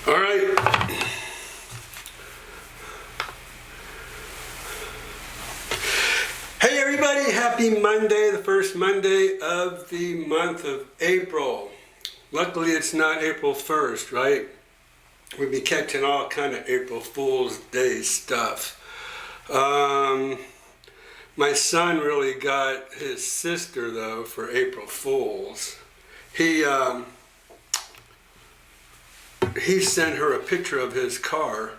All right. Hey everybody, happy Monday, the first Monday of the month of April. Luckily it's not April 1st, right? We'd be catching all kind of April Fool's Day stuff. My son really got his sister though for April Fools. He sent her a picture of his car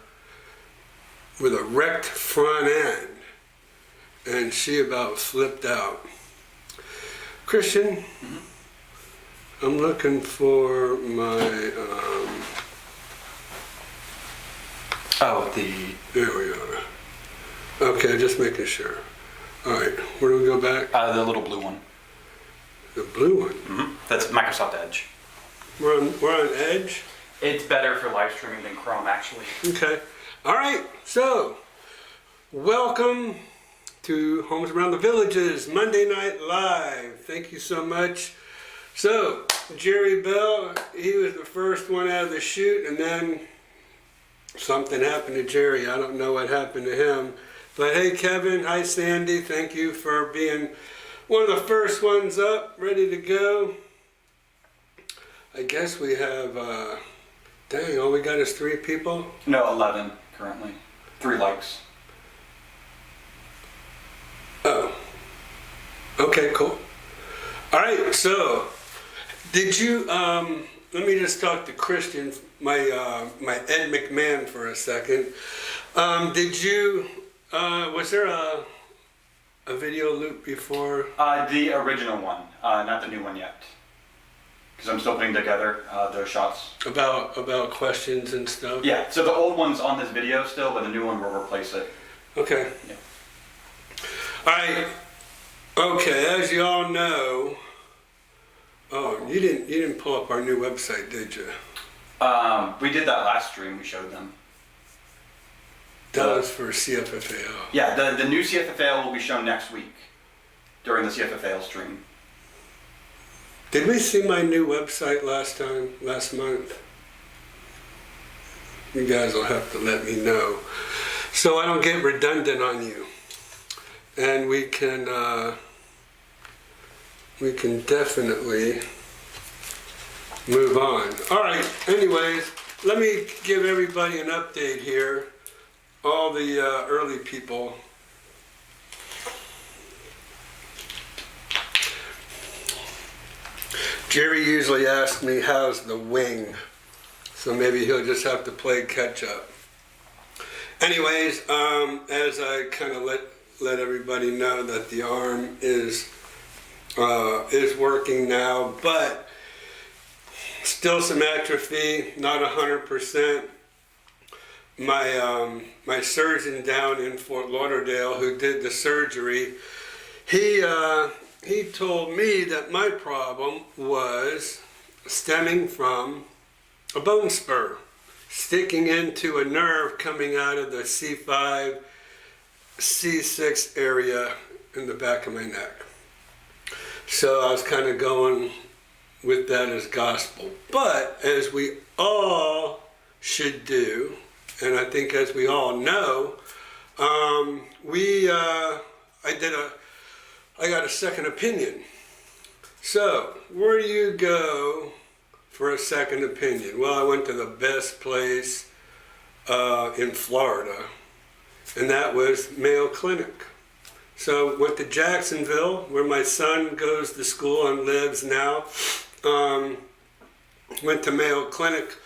with a wrecked front end, and she about flipped out. Christian, I'm looking for my, there we are. Okay, just making sure. All right, where do we go back? The little blue one. The blue one? Mm-hmm. That's Microsoft Edge. We're on Edge? It's better for live streaming than Chrome, actually. Okay. All right, so welcome to Homes Around the Villages, Monday Night Live. Thank you so much. So, Jerry Bell, he was the first one out of the chute, and then something happened to Jerry. I don't know what happened to him. But hey, Kevin, hi, Sandy. Thank you for being one of the first ones up, ready to go. I guess we have, dang, all we got is 3 people? No, 11 currently. 3 likes. Oh. Okay, cool. All right, so did you, let me just talk to Christian, my Ed McMahon for a second. Did you, was there a video loop before? The original one, not the new one yet. Because I'm still putting together those shots. About questions and stuff? Yeah, so the old one's on this video still, but the new one will replace it. Okay. Yeah. All right. Okay, as you all know, oh, you didn't pull up our new website, did you? We did that last stream, we showed them. That was for CFFAO. Yeah, the new CFFAO will be shown next week during the CFFAO stream. Did we see my new website last month? You guys will have to let me know so I don't get redundant on you. And we can definitely move on. All right, anyways, let me give everybody an update here. All the early people. Jerry usually asks me, how's the wing? So maybe he'll just have to play catch up. Anyways, as I kind of let everybody know that the arm is working now, but still some atrophy, not 100%. My surgeon down in Fort Lauderdale who did the surgery, he told me that my problem was stemming from a bone spur sticking into a nerve coming out of the C5, C6 area in the back of my neck. So I was kind of going with that as gospel. But as we all should do, and I think as we all know, I got a second opinion. So, where do you go for a second opinion? Well, I went to the best place in Florida, and that was Mayo Clinic. So, went to Jacksonville, where my son goes to school and lives now. Went to Mayo Clinic,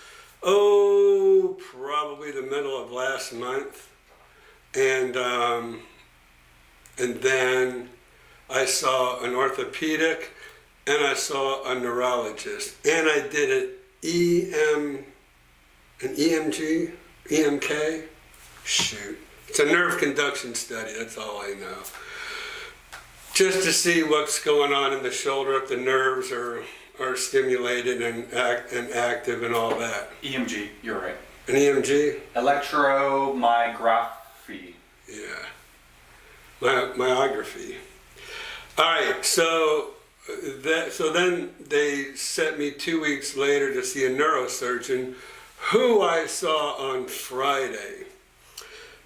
probably the middle of last month. And then I saw an orthopedic, and I saw a neurologist, and I did an EMK. Shoot, it's a nerve conduction study. That's all I know. Just to see what's going on in the shoulder, if the nerves are stimulated and active and all that. EMG, you're right. An EMG? Electromyography. Yeah. Myography. All right, so then they sent me 2 weeks later to see a neurosurgeon who I saw on Friday.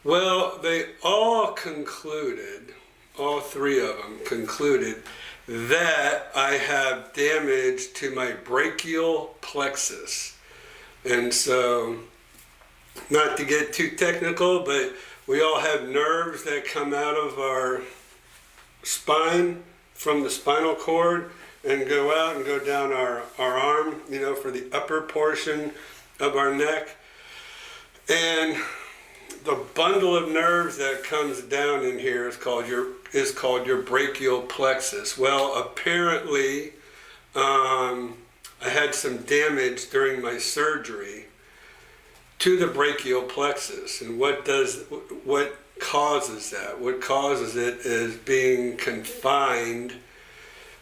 Well, they all concluded, all three of them concluded, that I have damage to my brachial plexus. And so, not to get too technical, but we all have nerves that come out of our spine from the spinal cord and go out and go down our arm, you know, for the upper portion of our neck. And the bundle of nerves that comes down in here is called your brachial plexus. Well, apparently, I had some damage during my surgery to the brachial plexus. And what causes that? What causes it is being confined,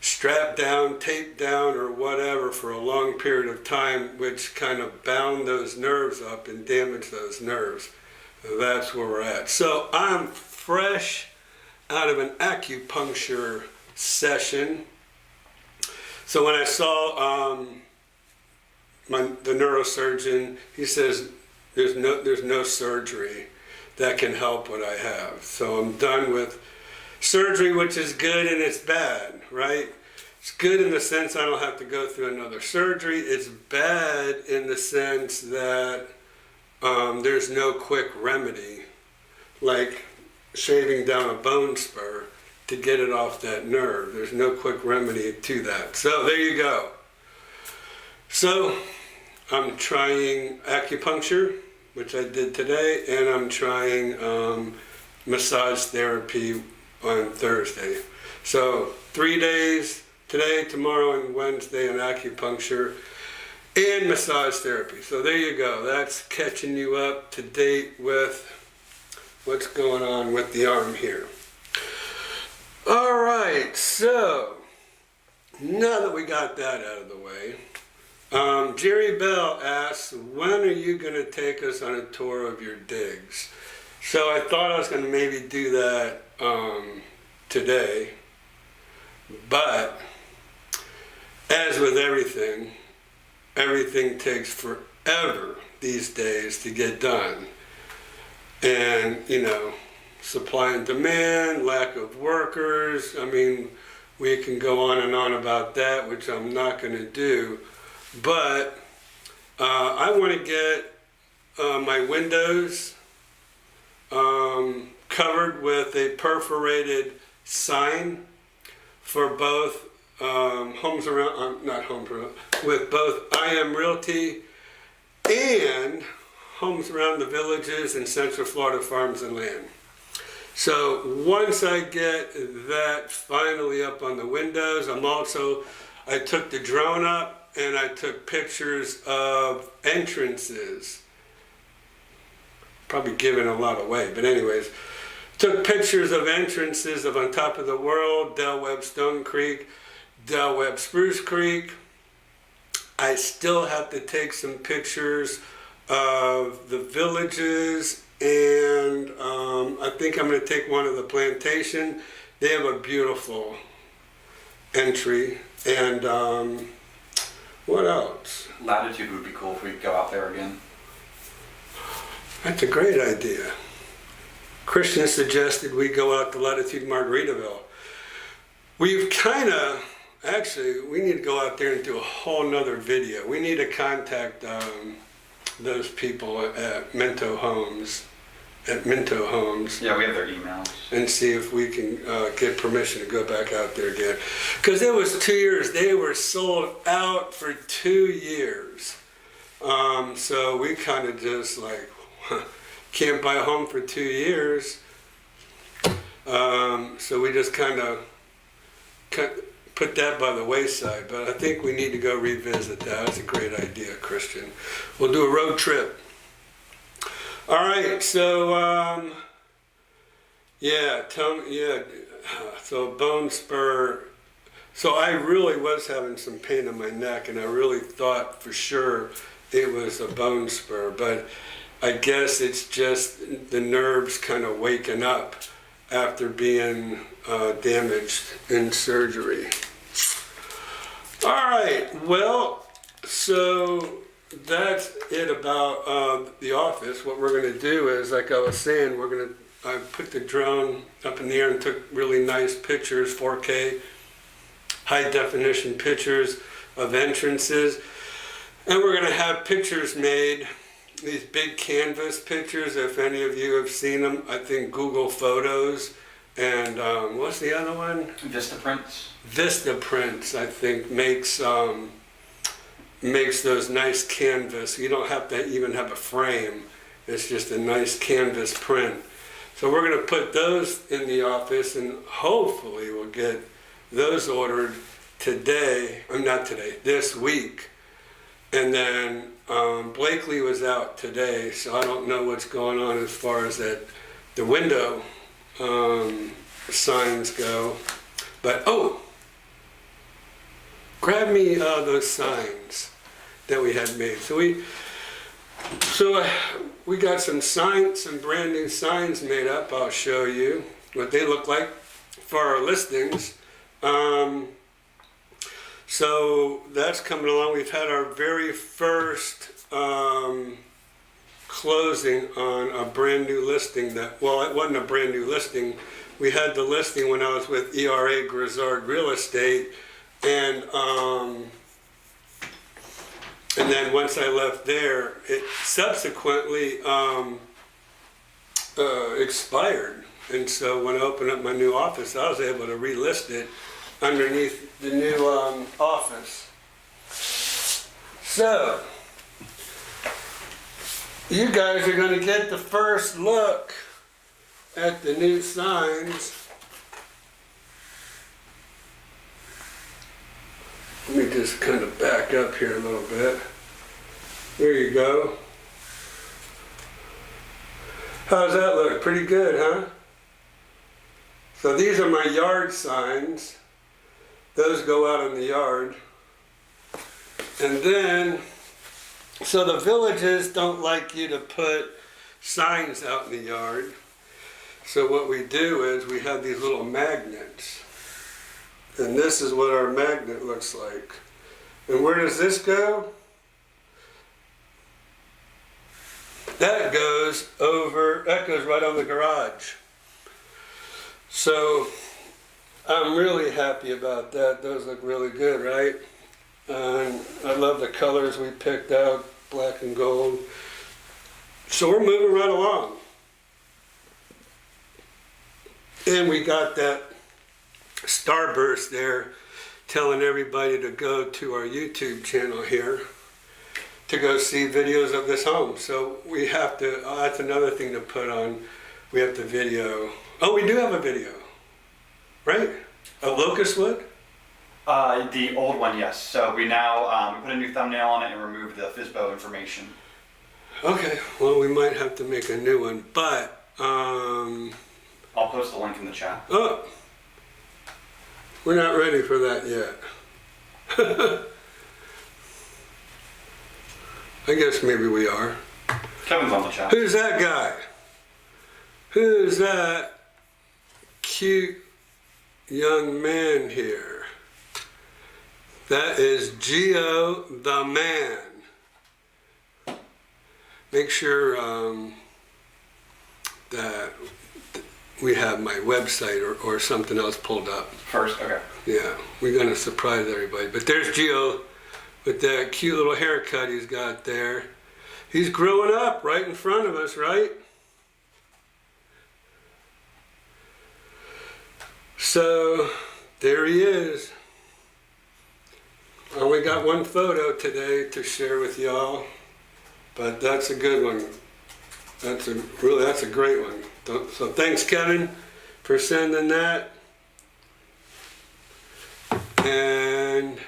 strapped down, taped down, or whatever for a long period of time, which kind of bound those nerves up and damaged those nerves. That's where we're at. So I'm fresh out of an acupuncture session. So when I saw the neurosurgeon, he says there's no surgery that can help what I have. So I'm done with surgery, which is good and it's bad, right? It's good in the sense I don't have to go through another surgery. It's bad in the sense that there's no quick remedy, like shaving down a bone spur to get it off that nerve. There's no quick remedy to that. So there you go. So I'm trying acupuncture, which I did today, and I'm trying massage therapy on Thursday. So 3 days, today, tomorrow, and Wednesday on acupuncture and massage therapy. So there you go. That's catching you up to date with what's going on with the arm here. All right, so now that we got that out of the way, Jerry Bell asks, when are you going to take us on a tour of your digs? So I thought I was going to maybe do that today, but as with everything takes forever these days to get done. And, you know, supply and demand, lack of workers. I mean, we can go on and on about that, which I'm not going to do. But I want to get my windows covered with a perforated sign for both homes around, not homes around, with both I Am Realty and Homes Around the Villages and Central Florida Farms and Land. So once I get that finally up on the windows, I took the drone up and I took pictures of entrances. Probably giving a lot away, but anyways, took pictures of entrances of On Top of the World, Del Webb Stone Creek, Del Webb Spruce Creek. I still have to take some pictures of the villages, and I think I'm going to take one of the plantation. They have a beautiful entry. And what else? Latitude would be cool if we could go out there again. That's a great idea. Christian suggested we go out to Latitude Margaritaville. We've actually, we need to go out there and do a whole nother video. We need to contact those people at Minto Homes. Yeah, we have their emails. And see if we can get permission to go back out there again. Because it was 2 years. They were sold out for 2 years. So we kind of just like, can't buy a home for 2 years. So we just kind of put that by the wayside. But I think we need to go revisit that. That's a great idea, Christian. We'll do a road trip. All right, so so bone spur. So I really was having some pain in my neck, and I really thought for sure it was a bone spur, but I guess it's just the nerves kind of waking up after being damaged in surgery. All right, well, so that's it about the office. What we're going to do is, like I was saying, I put the drone up in the air and took really nice pictures, 4K, high definition pictures of entrances. And we're going to have pictures made, these big canvas pictures, if any of you have seen them. I think Google Photos and what's the other one? Vistaprints. Vistaprints, I think, makes those nice canvas. You don't have to even have a frame. It's just a nice canvas print. So we're going to put those in the office, and hopefully we'll get those ordered today, or not today, this week. And then Blakely was out today, so I don't know what's going on as far as the window signs go. But grab me those signs that we had made. So we got some signs, some brand new signs made up. I'll show you what they look like for our listings. So that's coming along. We've had our very first closing on a brand new listing it wasn't a brand new listing. We had the listing when I was with ERA Grizzard Real Estate, and then once I left there, it subsequently expired. And so when I opened up my new office, I was able to relist it underneath the new office. So, you guys are going to get the first look at the new signs. Let me just kind of back up here a little bit. There you go. How's that look? Pretty good, huh? So these are my yard signs. Those go out in the yard. And then, so the villages don't like you to put signs out in the yard. So what we do is we have these little magnets. And this is what our magnet looks like. And where does this go? That goes right on the garage. So I'm really happy about that. Those look really good, right? And I love the colors we picked out, black and gold. So we're moving right along. And we got that starburst there telling everybody to go to our YouTube channel here to go see videos of this home. So we have to, that's another thing to put on. We have to video. Oh, we do have a video, right? Of locust wood? The old one, yes. So we now we put a new thumbnail on it and removed the FSBO information. Okay, well, we might have to make a new one, but I'll post the link in the chat. Oh, we're not ready for that yet. I guess maybe we are. Kevin's on the chat. Who's that guy? Who's that cute young man here? That is Gio the man. Make sure that we have my website or something else pulled up. First, okay. Yeah, we're going to surprise everybody. But there's Gio with that cute little haircut he's got there. He's growing up right in front of us, right? So, there he is. I only got one photo today to share with y'all, but that's a good one. That's a great one. So thanks, Kevin, for sending that. And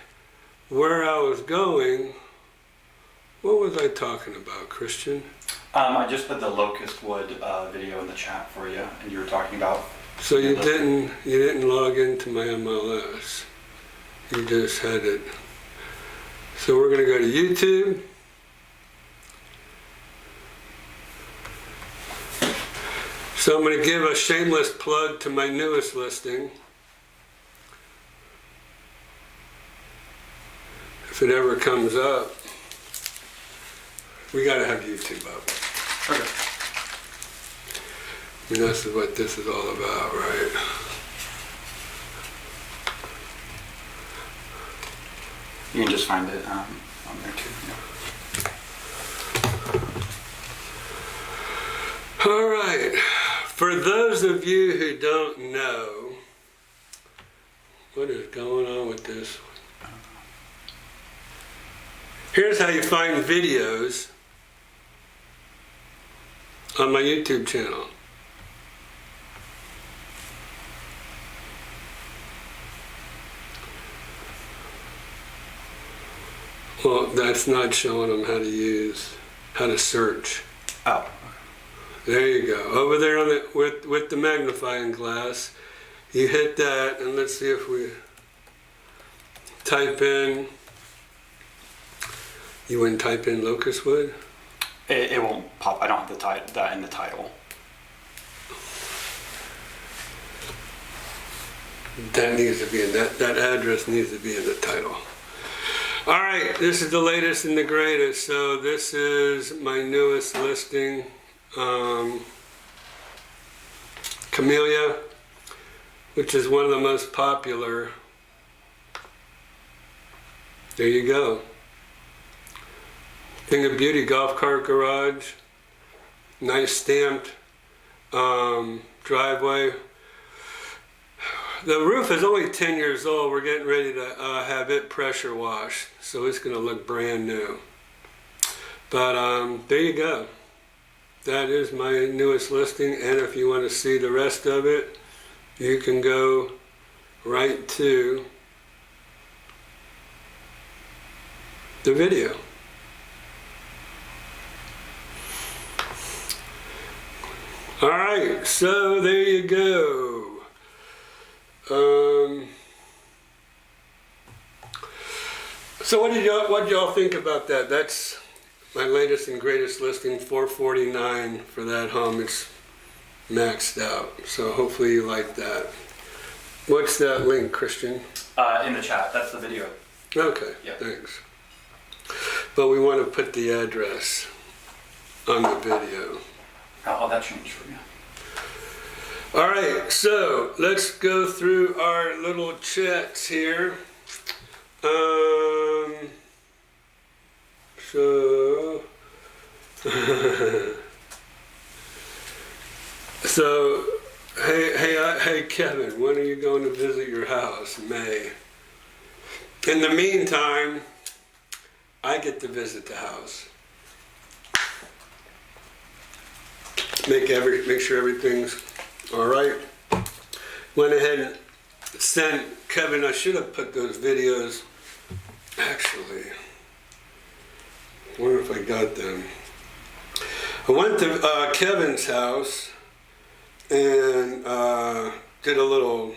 where I was going, what was I talking about, Christian? I just put the locust wood video in the chat for you, and you were talking about. So you didn't log into my MLS. You just had it. So we're going to go to YouTube. So I'm going to give a shameless plug to my newest listing. If it ever comes up. We gotta have YouTube up. Okay. I mean, that's what this is all about, right? You can just find it on there too. Yeah. All right. For those of you who don't know, what is going on with this? Here's how you find videos on my YouTube channel. Well, that's not showing them how to search. Oh. There you go. Over there on the with the magnifying glass, you hit that, and let's see if we type in. You wouldn't type in locust wood? It won't pop. I don't have that in the title. That needs to be in that address needs to be in the title. All right, this is the latest and the greatest. So this is my newest listing, Camellia, which is one of the most popular. There you go. Thing of beauty, golf cart garage, nice stamped driveway. The roof is only 10 years old. We're getting ready to have it pressure washed, so it's going to look brand new. But there you go. That is my newest listing, and if you want to see the rest of it, you can go right to the video. All right, so there you go. So what did y'all think about that? That's my latest and greatest listing, $449 for that home. It's maxed out, so hopefully you like that. What's that link, Christian? In the chat. That's the video. Okay, Yep. Thanks. But we want to put the address on the video. Oh, that changed for you. All right, so let's go through our little chats here. So, hey, Kevin, when are you going to visit your house? May. In the meantime, I get to visit the house. Make sure everything's all right. Went ahead and sent Kevin. I should have put those videos. Actually, I wonder if I got them. I went to Kevin's house and did a little.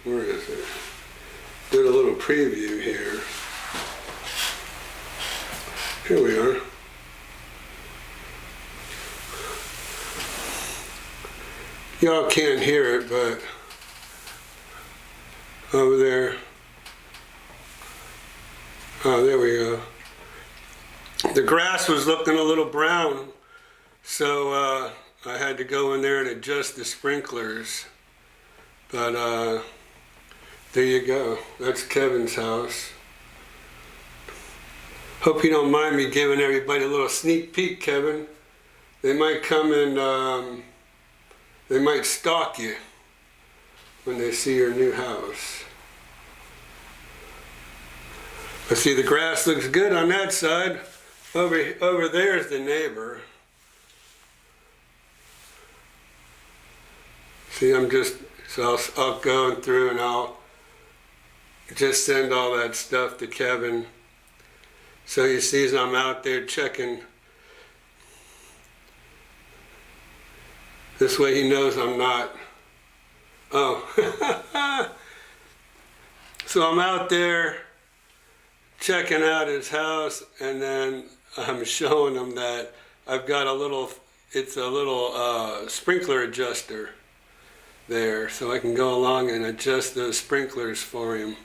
Where is it? Did a little preview here. Here we are. Y'all can't hear it, but over there. Oh, there we go. The grass was looking a little brown, so I had to go in there and adjust the sprinklers. But there you go. That's Kevin's house. Hope you don't mind me giving everybody a little sneak peek, Kevin. They might come and they might stalk you when they see your new house. But see, the grass looks good on that side. Over there's the neighbor. See, I'll go through and I'll just send all that stuff to Kevin. So he sees I'm out there checking. This way he knows I'm not. Oh. So I'm out there checking out his house, and then I'm showing him that I've got it's a little sprinkler adjuster there, so I can go along and adjust those sprinklers for him.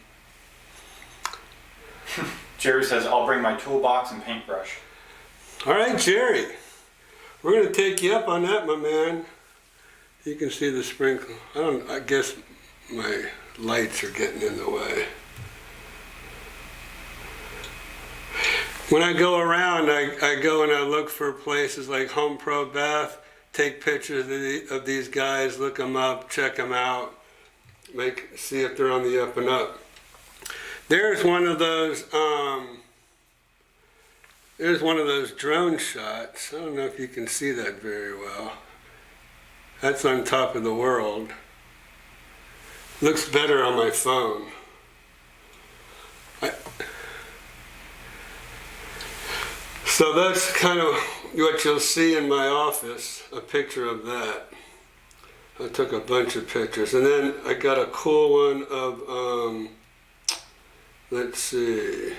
Jerry says, I'll bring my toolbox and paintbrush. All right, Jerry. We're going to take you up on that, my man. You can see the sprinkle. I guess my lights are getting in the way. When I go around, I go and I look for places like Home Pro Bath, take pictures of these guys, look them up, check them out, see if they're on the up and up. There's one of those drone shots. I don't know if you can see that very well. That's on top of the world. Looks better on my phone. So that's kind of what you'll see in my office, a picture of that. I took a bunch of pictures. And then I got a cool one of, let's see.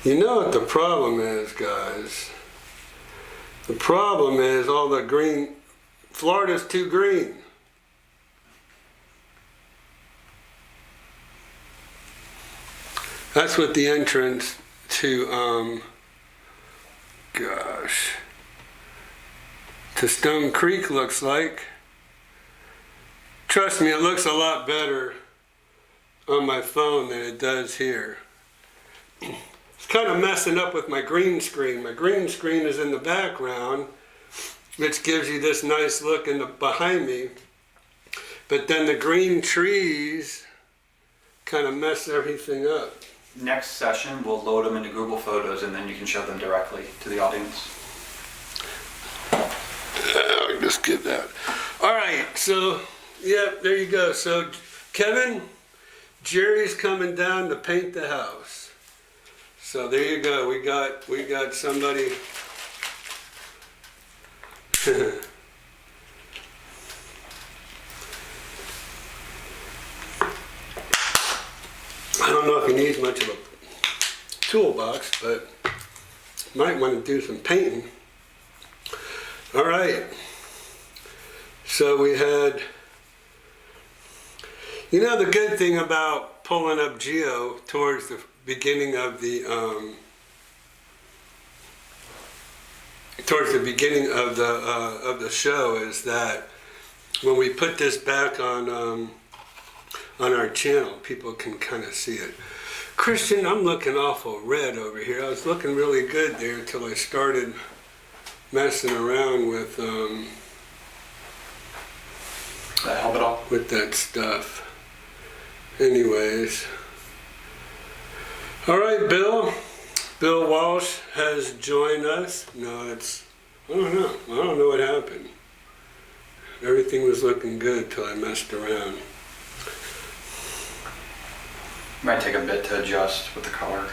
You know what the problem is, guys? The problem is all the green, Florida's too green. That's what the entrance to, to Stone Creek looks like. Trust me, it looks a lot better on my phone than it does here. It's kind of messing up with my green screen. My green screen is in the background, which gives you this nice look behind me. But then the green trees kind of mess everything up. Next session, we'll load them into Google Photos and then you can show them directly to the audience. I'll just get that. All right, so, yeah, there you go. So, Kevin, Jerry's coming down to paint the house. So there you go. We got somebody. I don't know if he needs much of a toolbox, but might want to do some painting. All right. So we had, you know, the good thing about pulling up Geo towards the beginning of the show is that when we put this back on our channel, people can kind of see it. Christian, I'm looking awful red over here. I was looking really good there until I started messing around with That help at all? with that stuff. Anyways. All right, Bill. Bill Walsh has joined us. No, I don't know what happened. Everything was looking good till I messed around. Might take a bit to adjust with the color.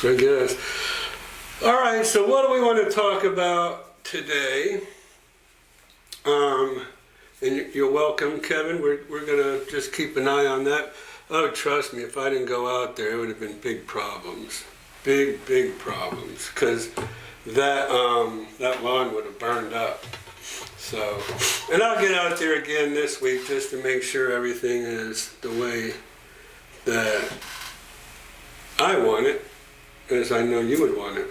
I guess. All right, so what do we want to talk about today? And you're welcome, Kevin. We're gonna just keep an eye on that. Oh, trust me, if I didn't go out there, it would have been big problems. Big problems, because that lawn would have burned up. So, and I'll get out there again this week just to make sure everything is the way that I want it, as I know you would want it.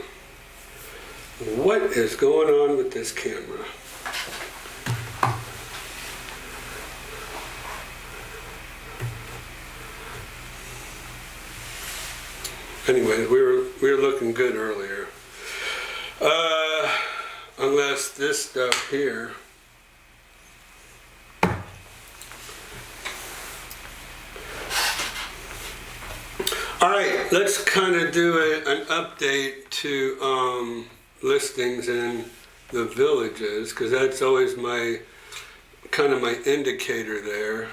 What is going on with this camera? Anyway, we were looking good earlier. Unless this stuff here. All right, let's kind of do an update to listings in the villages, because that's always my kind of my indicator there.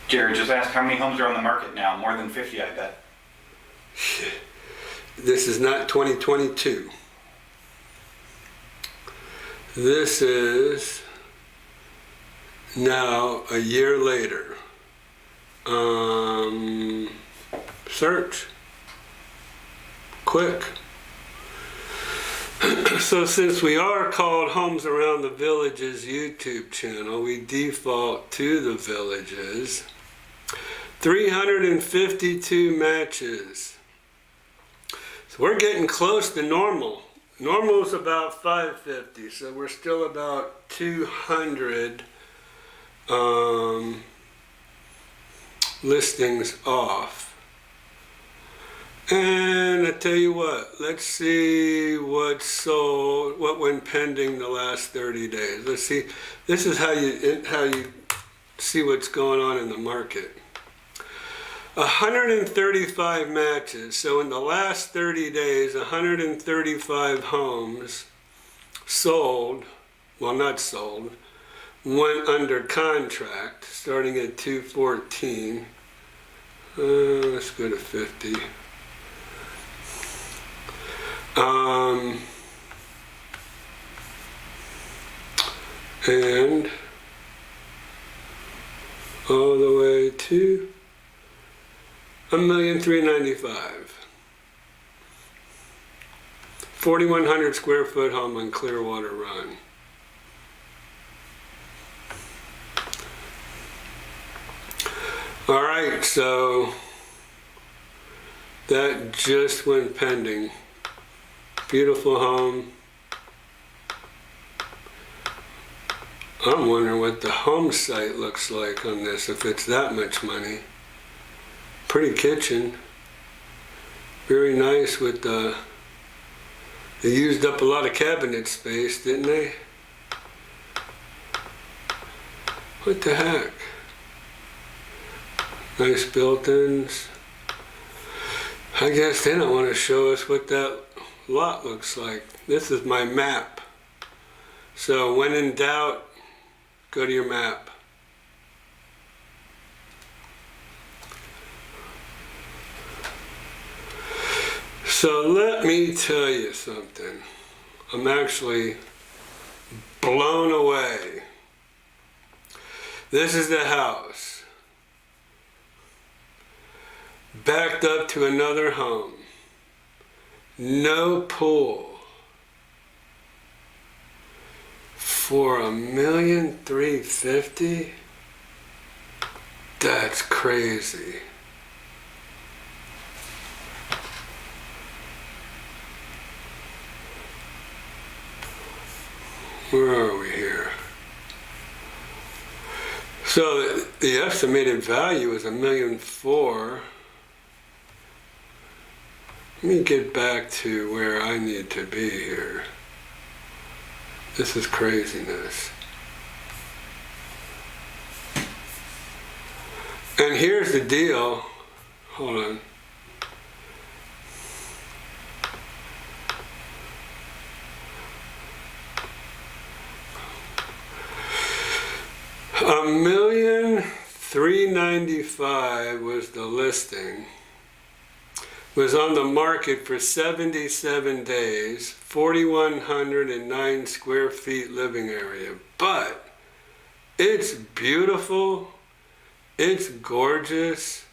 Jared just asked how many homes are on the market now. More than 50, I bet. This is not 2022. This is now a year later. Search. Quick. So since we are called Homes Around the Villages YouTube channel, we default to the Villages. 352 matches. So we're getting close to normal. Normal is about 550, so we're still about 200 listings off. And I tell you what, let's see what sold, what went pending the last 30 days. Let's see. This is how you see what's going on in the market. 135 matches. So in the last 30 days, 135 homes sold, well, not sold, went under contract, starting at 214. Let's go to 50. And all the way to 1,395,000. 4,100 square foot home on Clearwater Run. All right, so that just went pending. Beautiful home. I'm wondering what the home site looks like on this, if it's that much money. Pretty kitchen. Very nice with the, they used up a lot of cabinet space, didn't they? What the heck? Nice built-ins. I guess they don't want to show us what that lot looks like. This is my map. So when in doubt, go to your map. So let me tell you something. I'm actually blown away. This is the house. Backed up to another home. No pool. For $1,350,000? That's crazy. Where are we here? So the estimated value is $1,400,000. Let me get back to where I need to be here. This is craziness. And here's the deal. Hold on. $1,395,000 was the listing. Was on the market for 77 days, 4,109 square feet living area. But it's beautiful, it's gorgeous,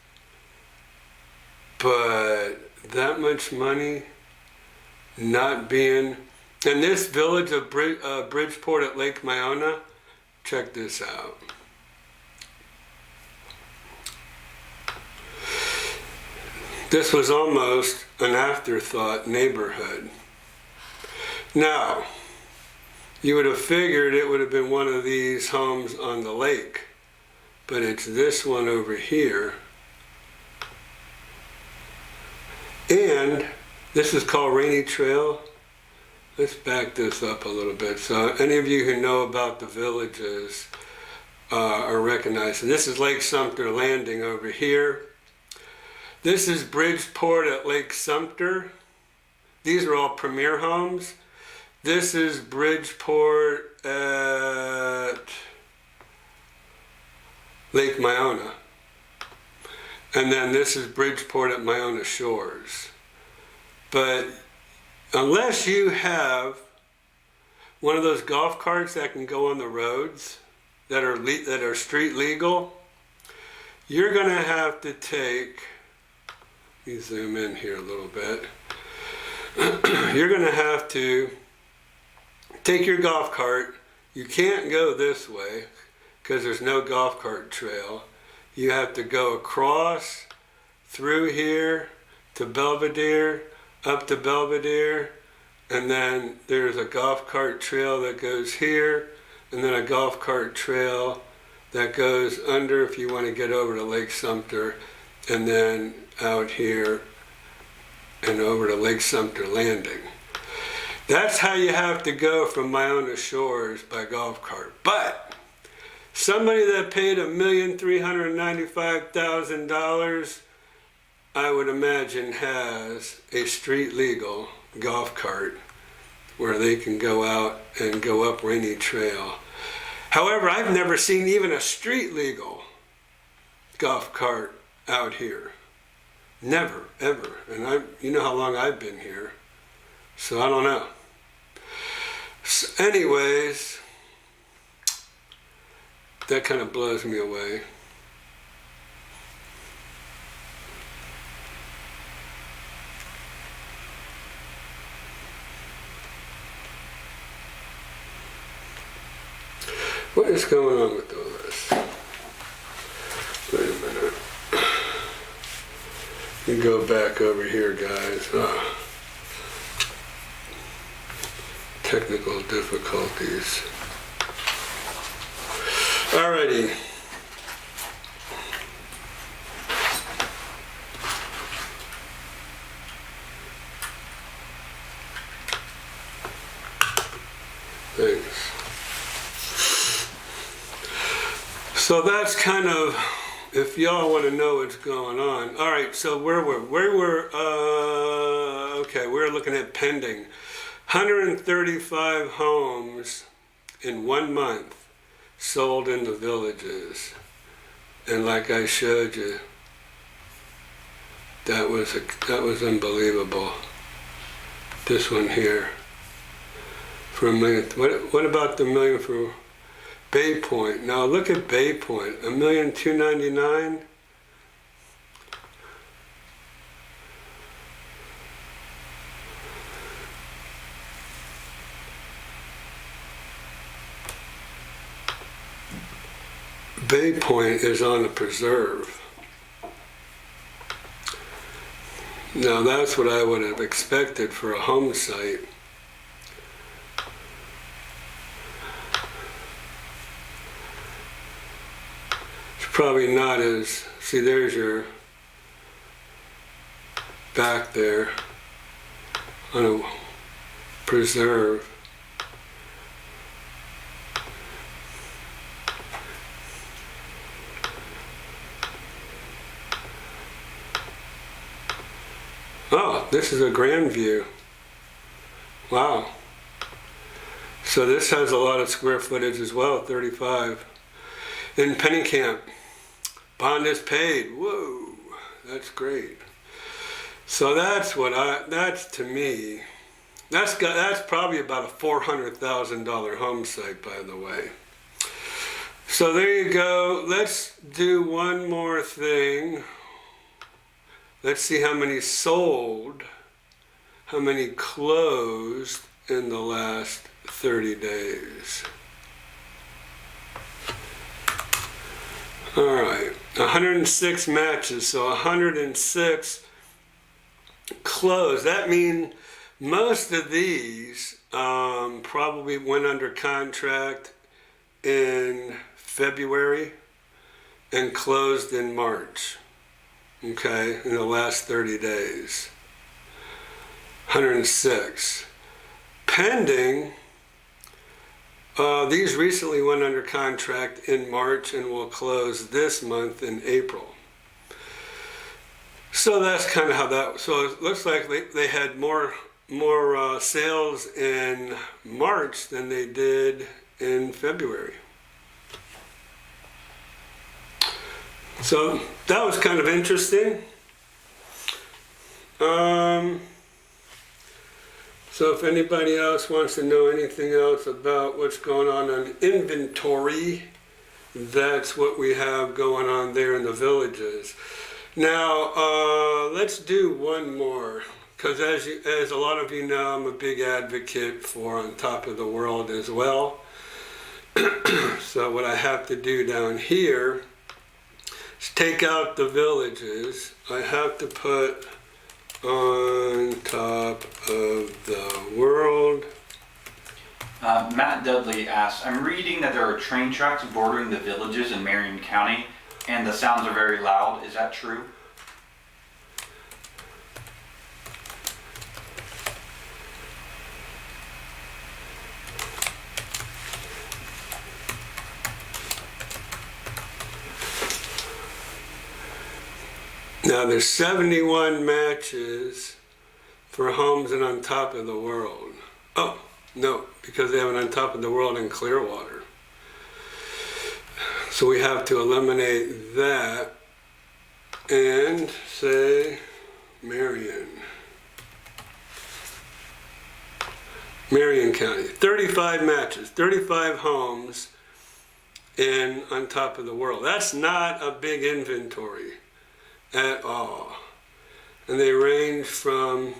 but that much money not being... And this village of Bridgeport at Lake Miona, check this out. This was almost an afterthought neighborhood. Now, you would have figured it would have been one of these homes on the lake, but it's this one over here. And this is called Rainy Trail. Let's back this up a little bit. So any of you who know about the Villages are recognizing. This is Lake Sumter Landing over here. This is Bridgeport at Lake Sumter. These are all premier homes. This is Bridgeport at Lake Miona. And then this is Bridgeport at Miona Shores. But unless you have one of those golf carts that can go on the roads that are street legal, you're going to have to take... Let me zoom in here a little bit. you're going to have to take your golf cart. You can't go this way because there's no golf cart trail. You have to go across through here to Belvedere, up to Belvedere, and then there's a golf cart trail that goes here, and then a golf cart trail that goes under if you want to get over to Lake Sumter, and then out here and over to Lake Sumter Landing. That's how you have to go from Iona Shores by golf cart. But somebody that paid $1,395,000, I would imagine, has a street legal golf cart where they can go out and go up Rainy Trail. However, I've never seen even a street legal golf cart out here. Never, ever. And you know how long I've been here, so I don't know. So anyways, that kind of blows me away. What is going on with all this? Wait a minute. You go back over here, guys. Technical difficulties. Alrighty. Thanks. So that's kind of, if y'all want to know what's going on. All right, so okay, we're looking at pending. 135 homes in 1 month sold in the villages. And like I showed you, that was unbelievable. This one here, for $1 million. What about the million for Bay Point? Now look at Bay Point, $1,299,000. Bay Point is on a preserve. Now that's what I would have expected for a home site. Probably not as, see there's your back there on a preserve. Oh, this is a grand view. Wow. So this has a lot of square footage as well, 35. In Pennycamp. Bond is paid. Whoa, that's great. So that's to me, that's probably about a $400,000 home site, by the way. So there you go. Let's do one more thing. Let's see how many sold, how many closed in the last 30 days. All right, 106 matches, so 106 closed. That means most of these probably went under contract in February and closed in March, okay, in the last 30 days. 106. Pending, these recently went under contract in March and will close this month in April. So that's kind of how that, so it looks like they had more sales in March than they did in February. So that was kind of interesting. So if anybody else wants to know anything else about what's going on inventory, that's what we have going on there in the villages. Now, let's do one more because as a lot of you know, I'm a big advocate for On Top of the World as well. So what I have to do down here is take out the villages. I have to put On Top of the World. Matt Dudley asks, I'm reading that there are train tracks bordering the villages in Marion County, and the sounds are very loud. Is that true? Now there's 71 matches for Homes and On Top of the World. Oh, no, because they have an On Top of the World in Clearwater. So we have to eliminate that and say Marion County. 35 matches, 35 homes in On Top of the World. That's not a big inventory at all. And they range from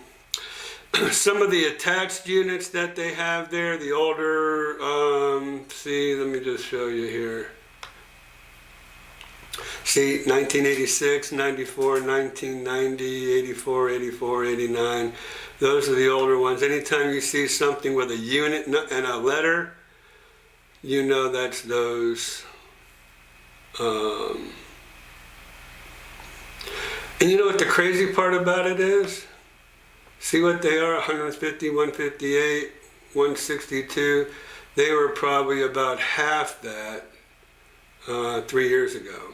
some of the attached units that they have there, the older, see, let me just show you here. See, 1986, 94, 1990, 84, 84, 89. Those are the older ones. Anytime you see something with a unit and a letter, you know that's those. And you know what the crazy part about it is? See what they are, 150, 158, 162. They were probably about half that 3 years ago.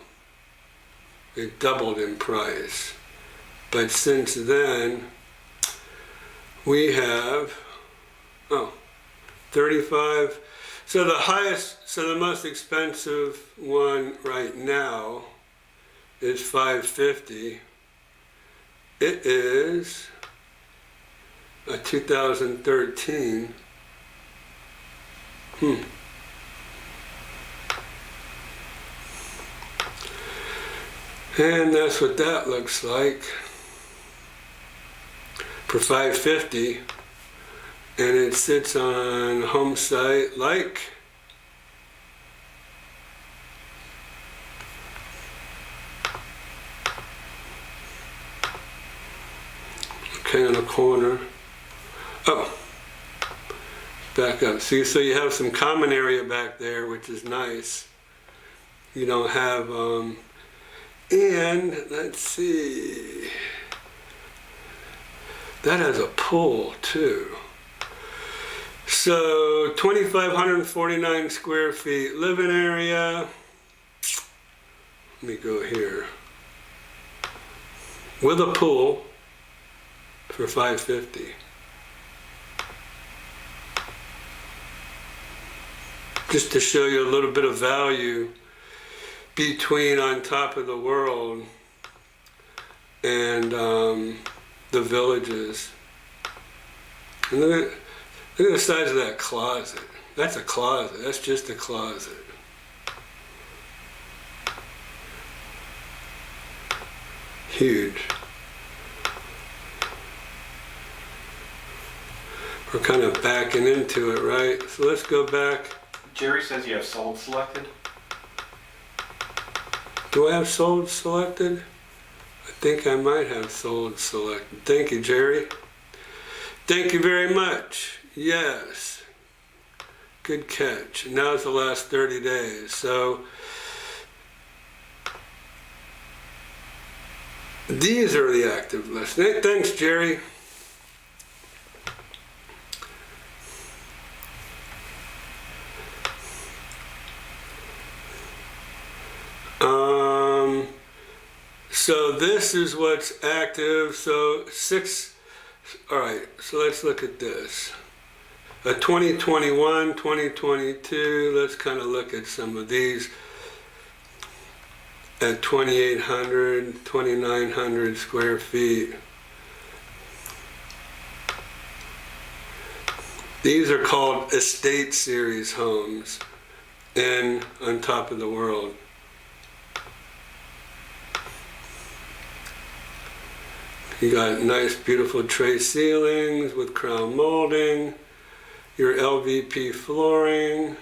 It doubled in price. But since then, we have, 35. So the highest, so the most expensive one right now is $550. It is a 2013. And that's what that looks like for $550. And it sits on a home site like in a corner. Oh, back up. See, so you have some common area back there, which is nice. You don't have, and let's see, that has a pool too. So 2,549 square feet living area. Let me go here. With a pool for $550. Just to show you a little bit of value between On Top of the World and the villages. And look at the size of that closet. That's a closet. That's just a closet. Huge. We're kind of backing into it, right? So let's go back. Jerry says you have sold selected. Do I have sold selected? I think I might have sold selected. Thank you, Jerry. Thank you very much. Yes. Good catch. And now it's the last 30 days. So these are the active lists. Thanks, Jerry. So this is what's active. So 6, all right, so let's look at this. 2021, 2022, let's kind of look at some of these at 2,800, 2,900 square feet. These are called estate series homes in On Top of the World. You got nice, beautiful tray ceilings with crown molding, your LVP flooring.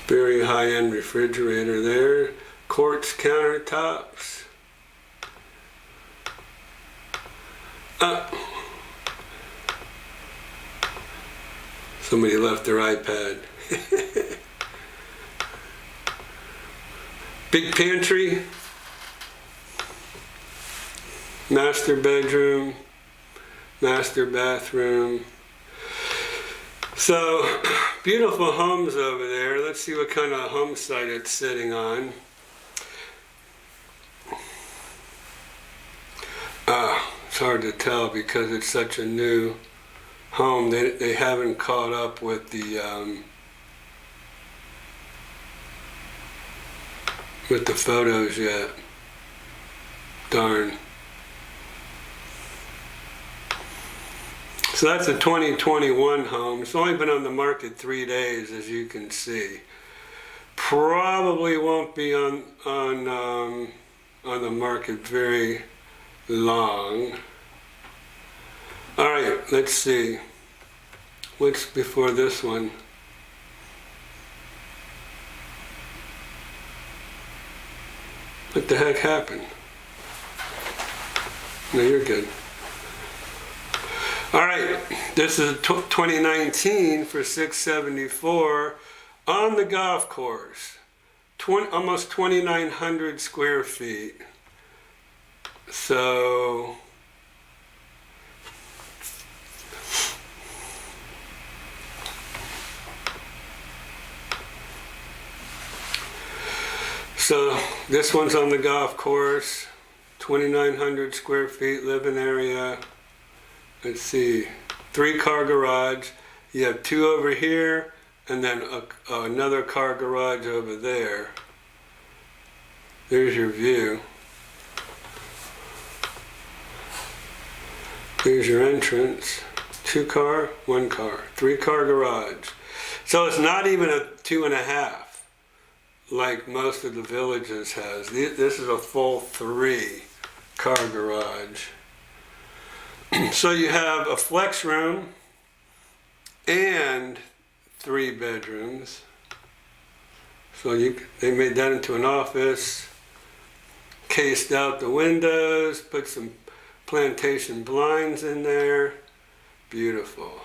Very high-end refrigerator there. Quartz countertops. Somebody left their iPad. Big pantry. Master bedroom. Master bathroom. So, beautiful homes over there. Let's see what kind of home site it's sitting on. It's hard to tell because it's such a new home. They haven't caught up with the photos yet. Darn. So that's a 2021 home. It's only been on the market 3 days, as you can see. Probably won't be on the market very long. All right, let's see. What's before this one? What the heck happened? No, you're good. All right, this is 2019 for 674 on the golf course. Almost 2,900 square feet. So this one's on the golf course, 2,900 square feet living area. Let's see, 3-car garage. You have 2 over here, and then another car garage over there. There's your view. Here's your entrance. 2-car, 1-car, 3-car garage. So it's not even a 2.5 like most of the villages has. This is a full 3-car garage. So you have a flex room and 3 bedrooms. So they made that into an office, cased out the windows, put some plantation blinds in there. Beautiful.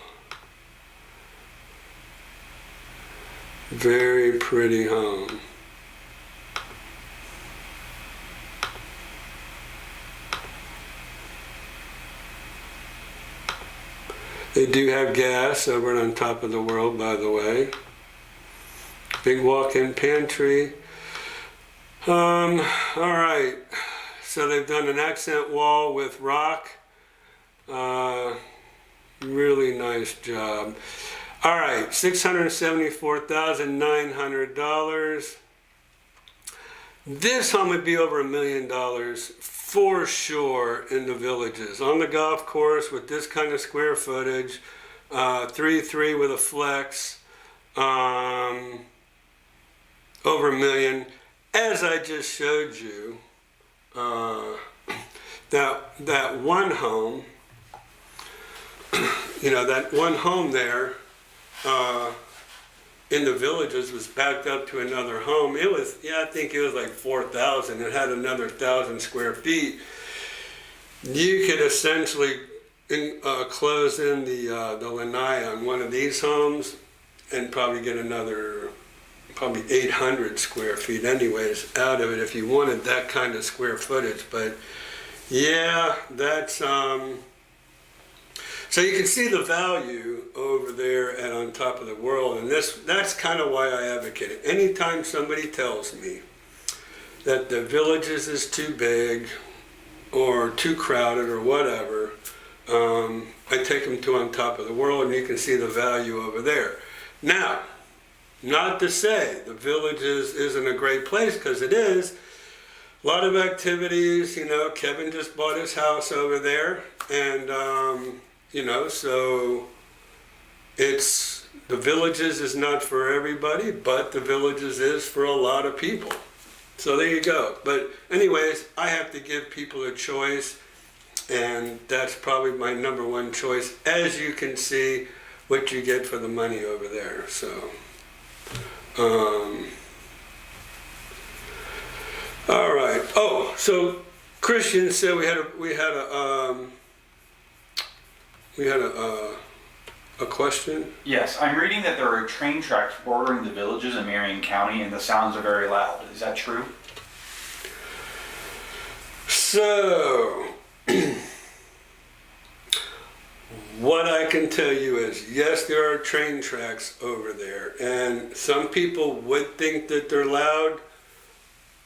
Very pretty home. They do have gas over on top of the world, by the way. Big walk-in pantry. All right. So they've done an accent wall with rock. Really nice job. All right, $674,900. This home would be over $1 million for sure in the villages. On the golf course with this kind of square footage, 3-3 with a flex, over $1 million. As I just showed you, that one home, that one home there in the villages was backed up to another home. It was, I think it was like 4,000. It had another 1,000 square feet. You could essentially close in the lanai on one of these homes and probably get another, probably 800 square feet anyways out of it if you wanted that kind of square footage. But yeah, that's so you can see the value over there and on top of the world, and that's kind of why I advocate it. Anytime somebody tells me that the villages is too big or too crowded or whatever, I take them to on top of the world, and you can see the value over there. Now, not to say the villages isn't a great place, because it is. a lot of activities. You know, Kevin just bought his house over there, and you know, so it's the Villages is not for everybody, but the Villages is for a lot of people. So there you go. But anyways, I have to give people a choice, and that's probably my number one choice. As you can see, what you get for the money over there. So, all right. Oh, so Christian said we had a question. Yes, I'm reading that there are train tracks bordering the Villages in Marion County, and the sounds are very loud. Is that true? So, what I can tell you is, yes, there are train tracks over there, and some people would think that they're loud.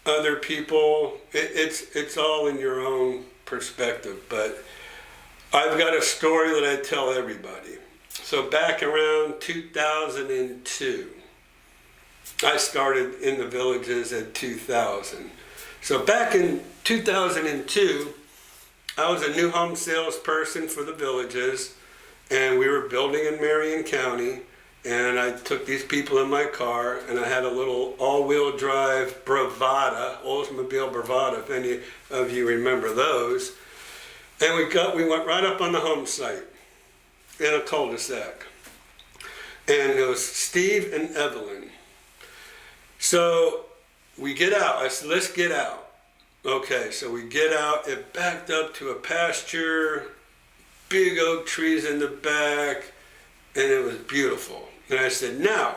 Other people, it's all in your own perspective. But I've got a story that I tell everybody. So back around 2002, I started in the Villages at 2000. So back in 2002, I was a new home salesperson for the Villages, and we were building in Marion County, and I took these people in my car, and I had a little all-wheel drive Bravada, Oldsmobile Bravada, if any of you remember those, and we went right up on the home site in a cul-de-sac, and it was Steve and Evelyn. So we get out. I said, let's get out. Okay, so we get out. It backed up to a pasture, big oak trees in the back, and it was beautiful. And I said, now,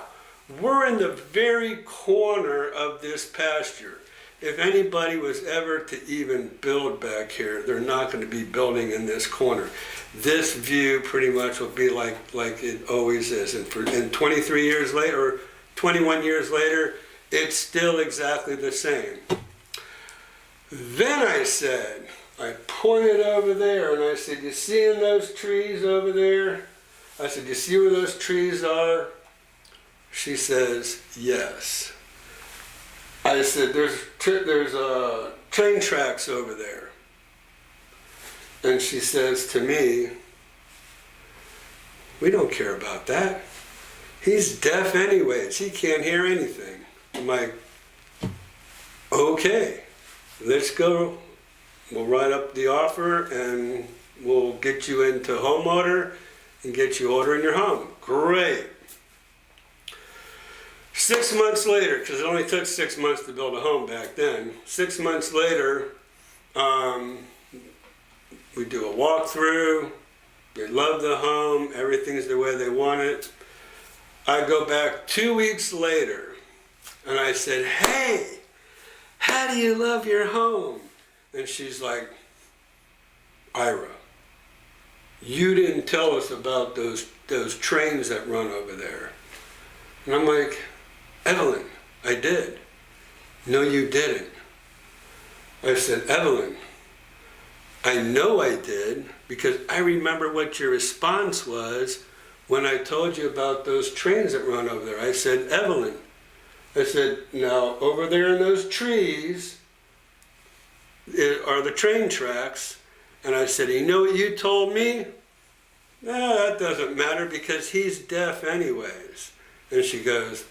we're in the very corner of this pasture. If anybody was ever to even build back here, they're not going to be building in this corner. This view pretty much will be like it always is. And 23 years later, or 21 years later, it's still exactly the same. Then I said, I pointed over there and I said, you seeing those trees over there? I said, you see where those trees are? She says, yes. I said, there's train tracks over there. And she says to me, we don't care about that. He's deaf anyways. He can't hear anything. I'm like, okay, let's go. We'll write up the offer and we'll get you into homeowner and get you ordering your home. Great. 6 months later, because it only took 6 months to build a home back then. 6 months later, we do a walkthrough. They love the home. Everything's the way they want it. I go back 2 weeks later and I said, hey, how do you love your home? And she's like, Ira, you didn't tell us about those trains that run over there. And I'm like, Evelyn, I did. No, you didn't. I said, Evelyn, I know I did because I remember what your response was when I told you about those trains that run over there. I said, Evelyn, I said, now over there in those trees are the train tracks. And I said, you know what you told me? No, that doesn't matter because he's deaf anyways. And she goes,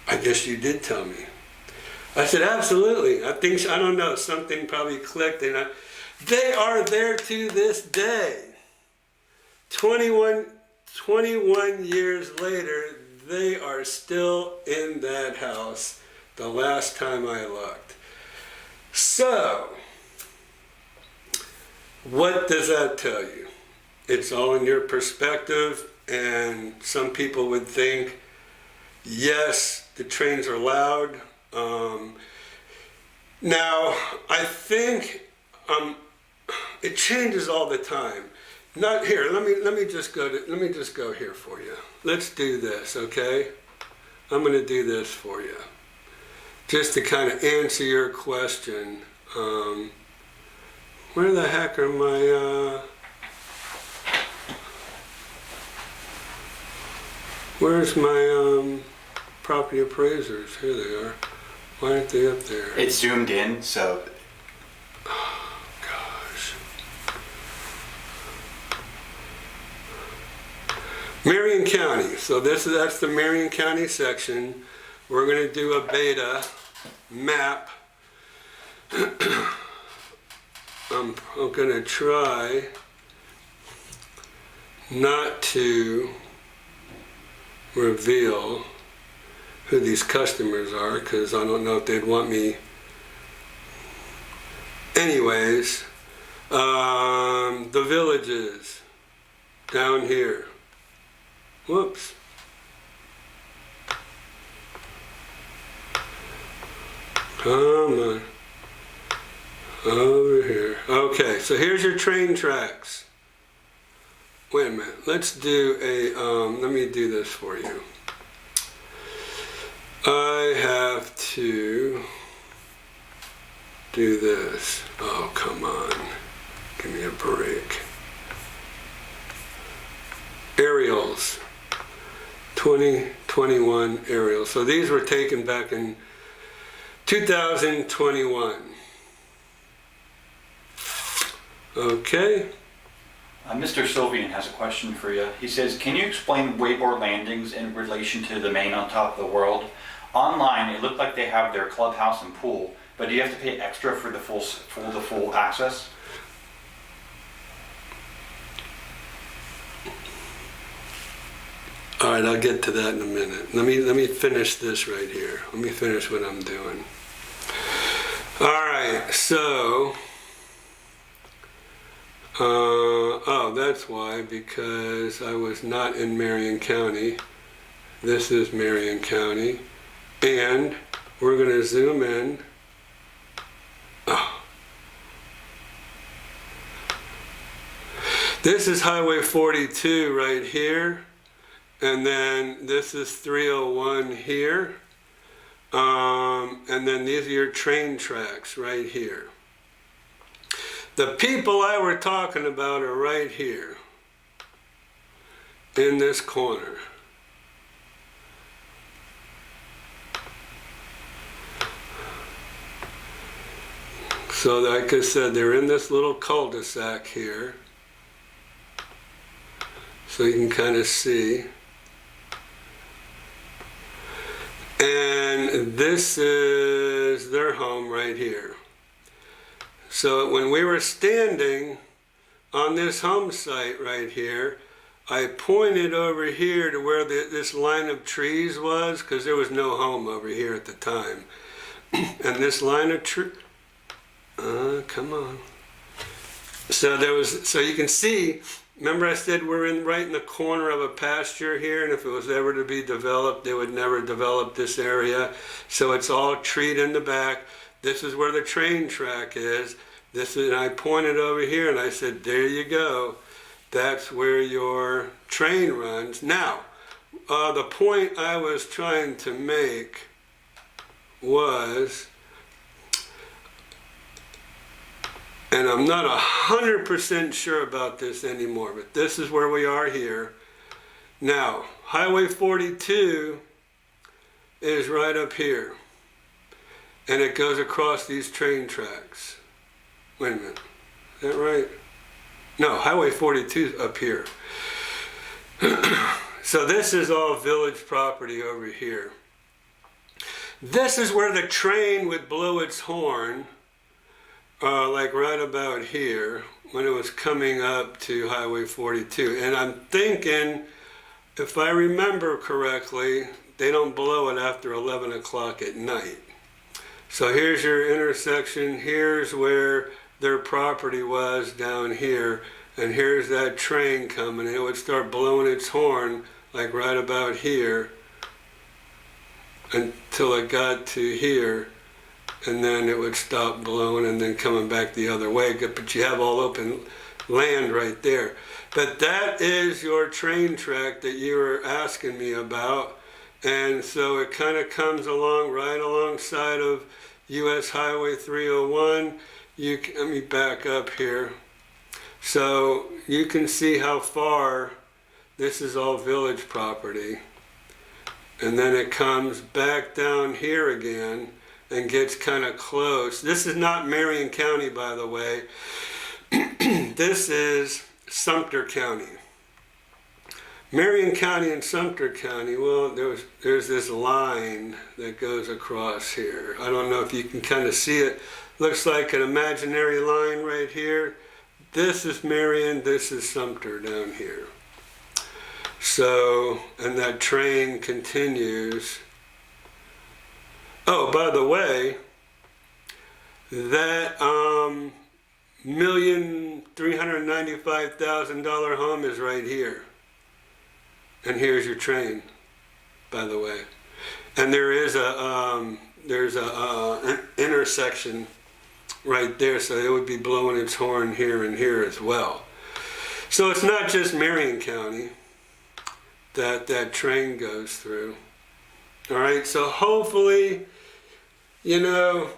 I guess you did tell me. I said, absolutely. I don't know, something probably clicked. And they are there to this day. 21 years later, they are still in that house the last time I looked. So, what does that tell you? It's all in your perspective, and some people would think, yes, the trains are loud. Now, I think it changes all the time. Not here. Let me just go here for you. Let's do this, okay? I'm going to do this for you, just to kind of answer your question. Where the heck are my? Where's my property appraisers? Here they are. Why aren't they up there? It's zoomed in, so. Gosh. Marion County. So that's the Marion County section. We're going to do a beta map. I'm going to try not to reveal who these customers are, because I don't know if they'd want me. Anyways, the villages down here. Whoops. Come on. Over here. Okay, so here's your train tracks. Wait a minute. Let's do a, let me do this for you. I have to do this. Oh, come on. Give me a break. Aerials. 2021 aerials. So these were taken back in 2021. Okay. Mr. Sylvian has a question for you. He says, can you explain wayboard landings in relation to the main on top of the world? Online, it looked like they have their clubhouse and pool, but do you have to pay extra for the full access? All right, I'll get to that in a minute. Let me finish this right here. Let me finish what I'm doing. All right, so, oh, that's why, because I was not in Marion County. This is Marion County, and we're going to zoom in. Oh. This is Highway 42 right here. And then this is 301 here. And then these are your train tracks right here. The people I were talking about are right here in this corner. So like I said, they're in this little cul-de-sac here. So you can kind of see. And this is their home right here. So when we were standing on this home site right here, I pointed over here to where this line of trees was, because there was no home over here at the time. And this line of trees, come on. So you can see, remember I said we're right in the corner of a pasture here, and if it was ever to be developed, they would never develop this area. So it's all treed in the back. This is where the train track is. And I pointed over here and I said, there you go. That's where your train runs. Now, the point I was trying to make was, and I'm not 100% sure about this anymore, but this is where we are here. Now, Highway 42 is right up here, and it goes across these train tracks. Wait a minute, is that right? No, Highway 42 is up here. So this is all village property over here. This is where the train would blow its horn, like right about here, when it was coming up to Highway 42. And I'm thinking, if I remember correctly, they don't blow it after 11 o'clock at night. So here's your intersection, here's where their property was down here, and here's that train coming. It would start blowing its horn like right about here until it got to here, and then it would stop blowing and then coming back the other way. But you have all open land right there. But that is your train track that you were asking me about. And so it kind of comes along right alongside of US Highway 301. Let me back up here. So you can see how far this is all village property. And then it comes back down here again, and gets kind of close. This is not Marion County, by the way. This is Sumter County. Marion County and Sumter County, well, there's this line that goes across here. I don't know if you can kind of see it. Looks like an imaginary line right here. This is Marion, this is Sumter down here. So, and that train continues. Oh, by the way, that $1,395,000 home is right here. And here's your train, by the way. And there is an intersection right there, so it would be blowing its horn here and here as well. So it's not just Marion County that train goes through. All right, so hopefully, you know,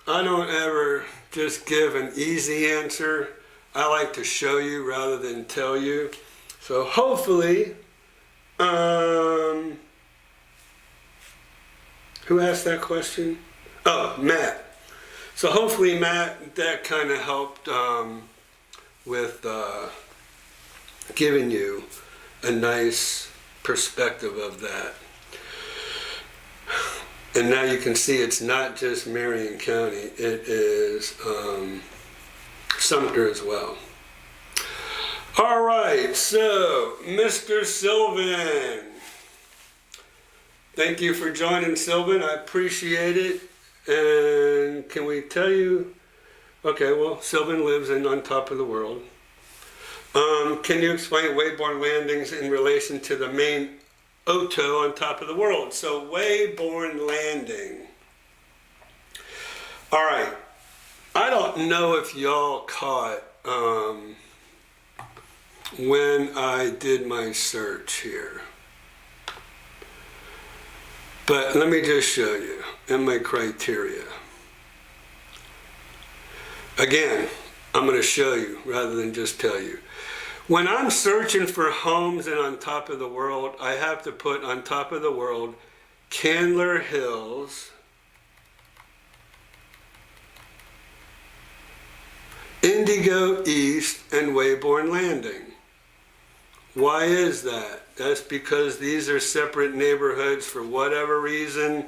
I don't ever just give an easy answer. I like to show you rather than tell you. So hopefully, who asked that question? Oh, Matt. So hopefully, Matt, that kind of helped with giving you a nice perspective of that. And now you can see it's not just Marion County, it is Sumter as well. All right, so Mr. Sylvan. Thank you for joining, Sylvan. I appreciate it. And can we tell you, okay, well, Sylvan lives on top of the world. Can you explain Wayborn landings in relation to the main Oto on top of the world? So Wayborn landing. All right. I don't know if y'all caught when I did my search here. But let me just show you in my criteria. Again, I'm going to show you rather than just tell you. When I'm searching for homes and on top of the world, I have to put on top of the world Candler Hills, Indigo East, and Wayborn Landing. Why is that? That's because these are separate neighborhoods for whatever reason.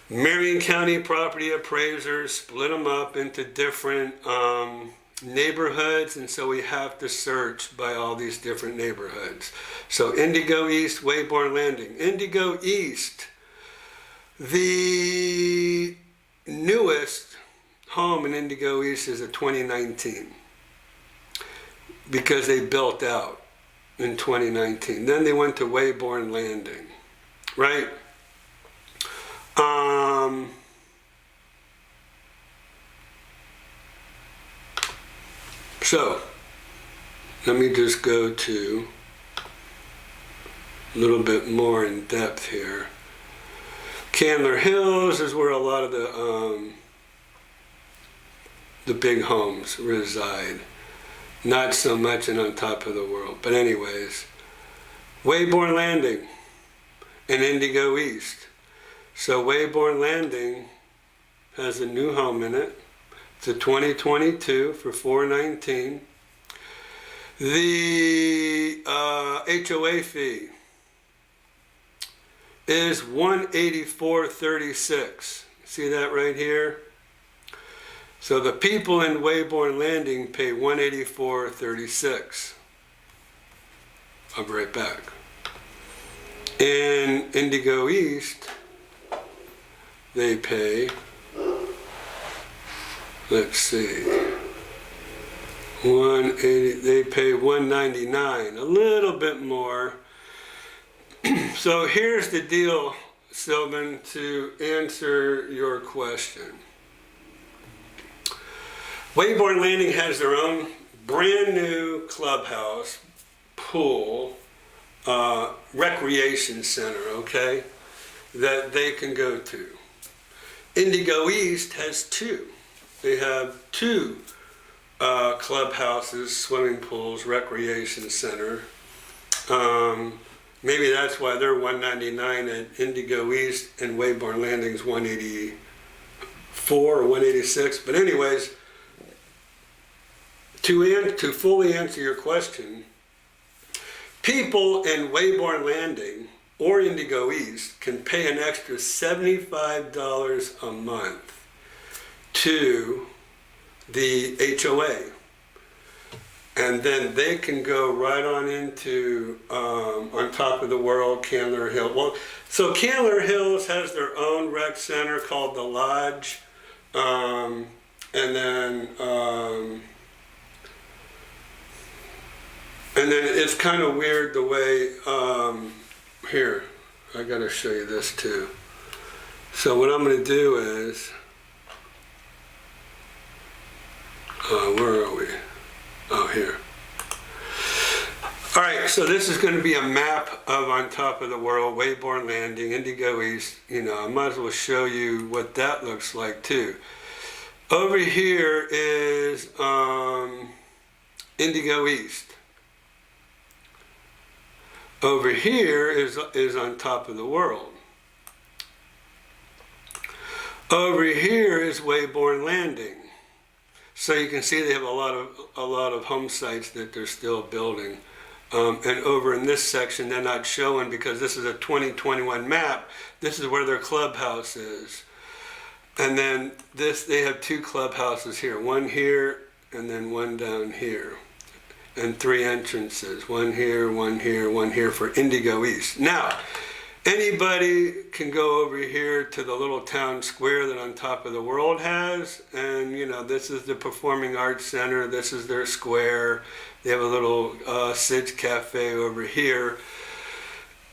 Marion County property appraisers split them up into different neighborhoods, and so we have to search by all these different neighborhoods. So Indigo East, Wayborn Landing. Indigo East, the newest home in Indigo East is a 2019 because they built out in 2019. Then they went to Wayborn Landing, right? So, let me just go to a little bit more in depth here. Candler Hills is where a lot of the big homes reside. Not so much in on top of the world. But anyways, Wayborn Landing and Indigo East. So Wayborn Landing has a new home in it. It's a 2022 for $419. The HOA fee is $184.36. See that right here? So the people in Wayborn Landing pay $184.36. I'll be right back. In Indigo East, they pay, let's see, they pay $199, a little bit more. So here's the deal, Sylvan, to answer your question. Wayborn Landing has their own brand new clubhouse, pool, recreation center, okay, that they can go to. Indigo East has two. They have two clubhouses, swimming pools, recreation center. Maybe that's why they're $199 at Indigo East and Wayborn Landing's $184 or $186. But anyways, to fully answer your question, people in Wayborn Landing or Indigo East can pay an extra $75 a month to the HOA. And then they can go right on into On Top of the World, Candler Hill. Well, so Candler Hills has their own rec center called the Lodge. And then it's kind of weird the way, here, I gotta show you this too. So what I'm gonna do is, where are we? Oh, here. All right, so this is going to be a map of On Top of the World, Wayborn Landing, Indigo East. You know, I might as well show you what that looks like too. Over here is Indigo East. Over here is On Top of the World. Over here is Wayborn Landing. So you can see they have a lot of home sites that they're still building. And over in this section, they're not showing because this is a 2021 map. This is where their clubhouse is. And then they have two clubhouses here, one here and then one down here. And three entrances, one here, one here, one here for Indigo East. Now, anybody can go over here to the little town square that On Top of the World has, and you know, this is the Performing Arts Center, this is their square. They have a little Sid's Cafe over here.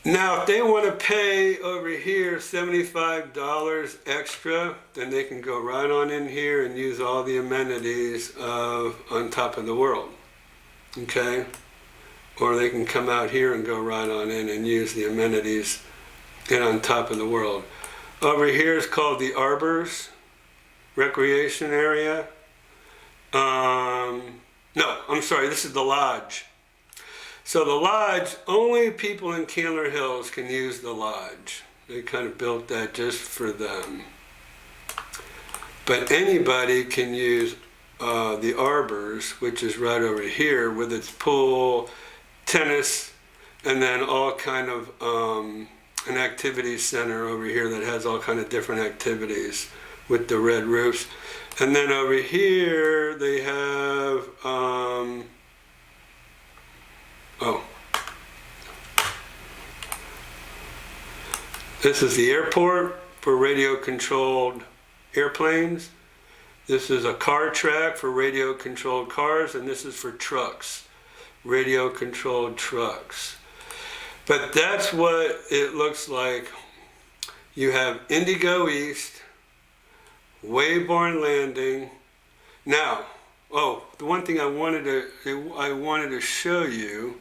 Now, if they want to pay over here $75 extra, then they can go right on in here and use all the amenities of On Top of the World, okay? Or they can come out here and go right on in and use the amenities and On Top of the World. Over here is called the Arbors Recreation Area. No, I'm sorry, this is the Lodge. So the Lodge, only people in Candler Hills can use the Lodge. They kind of built that just for them. But anybody can use the Arbors, which is right over here with its pool, tennis, and then all kind of an activity center over here that has all kind of different activities with the red roofs. And then over here they have this is the airport for radio controlled airplanes. This is a car track for radio controlled cars, and this is for trucks, radio controlled trucks. But that's what it looks like. You have Indigo East, Wayborn Landing. Now, the one thing I wanted to show you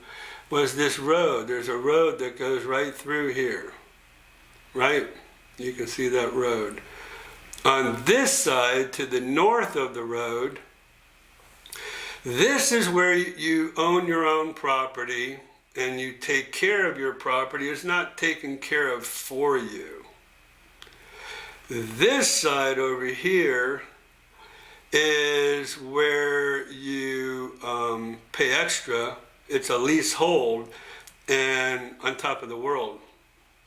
was this road. There's a road that goes right through here, right? You can see that road. On this side, to the north of the road, this is where you own your own property and you take care of your property. It's not taken care of for you. This side over here is where you pay extra. It's a leasehold, and On Top of the World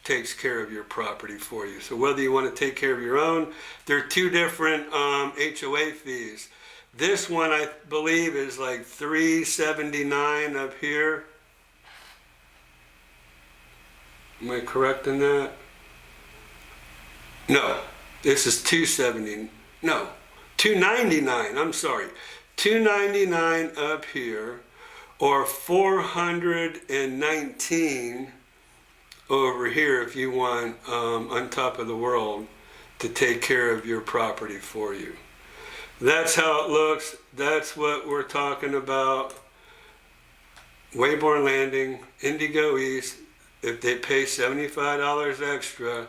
takes care of your property for you. So whether you want to take care of your own, there are two different HOA fees. This one, I believe, is like $379 up here. Am I correct in that? No, this is $279. I'm sorry. $299 up here, or $419 over here if you want On Top of the World to take care of your property for you. That's how it looks. That's what we're talking about. Wayborn Landing, Indigo East. If they pay $75 extra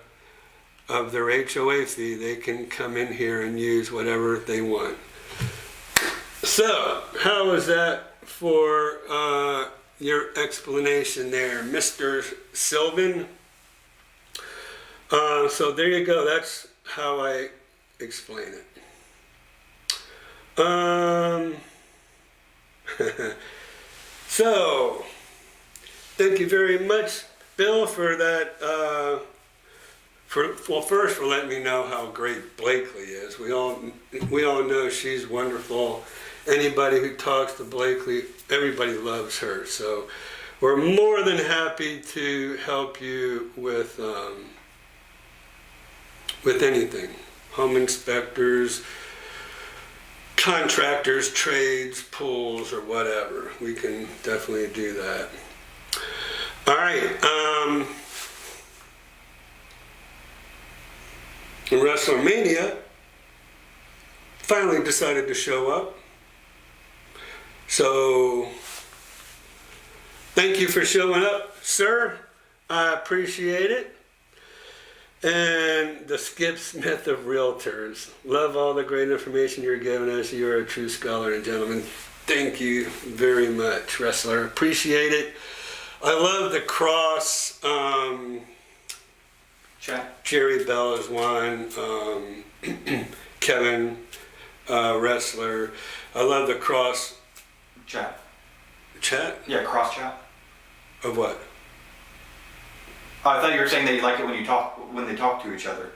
of their HOA fee, they can come in here and use whatever they want. So, how is that for your explanation there, Mr. Sylvan. So there you go. That's how I explain it. So, thank you very much, Bill, for that. First for letting me know how great Blakely is. We all know she's wonderful. Anybody who talks to Blakely, everybody loves her. So, we're more than happy to help you with anything, home inspectors, contractors, trades, pools, or whatever. We can definitely do that. All right. WrestleMania finally decided to show up. So, thank you for showing up, sir. I appreciate it. And the Skip Smith of Realtors. Love all the great information you're giving us. You're a true scholar and gentleman. Thank you very much, wrestler. Appreciate it. I love the cross. Chat. Jerry Bell is one. Kevin, wrestler. I love the cross. Chat. Chat? Yeah, cross chat. Of what? I thought you were saying that you like it when they talk to each other.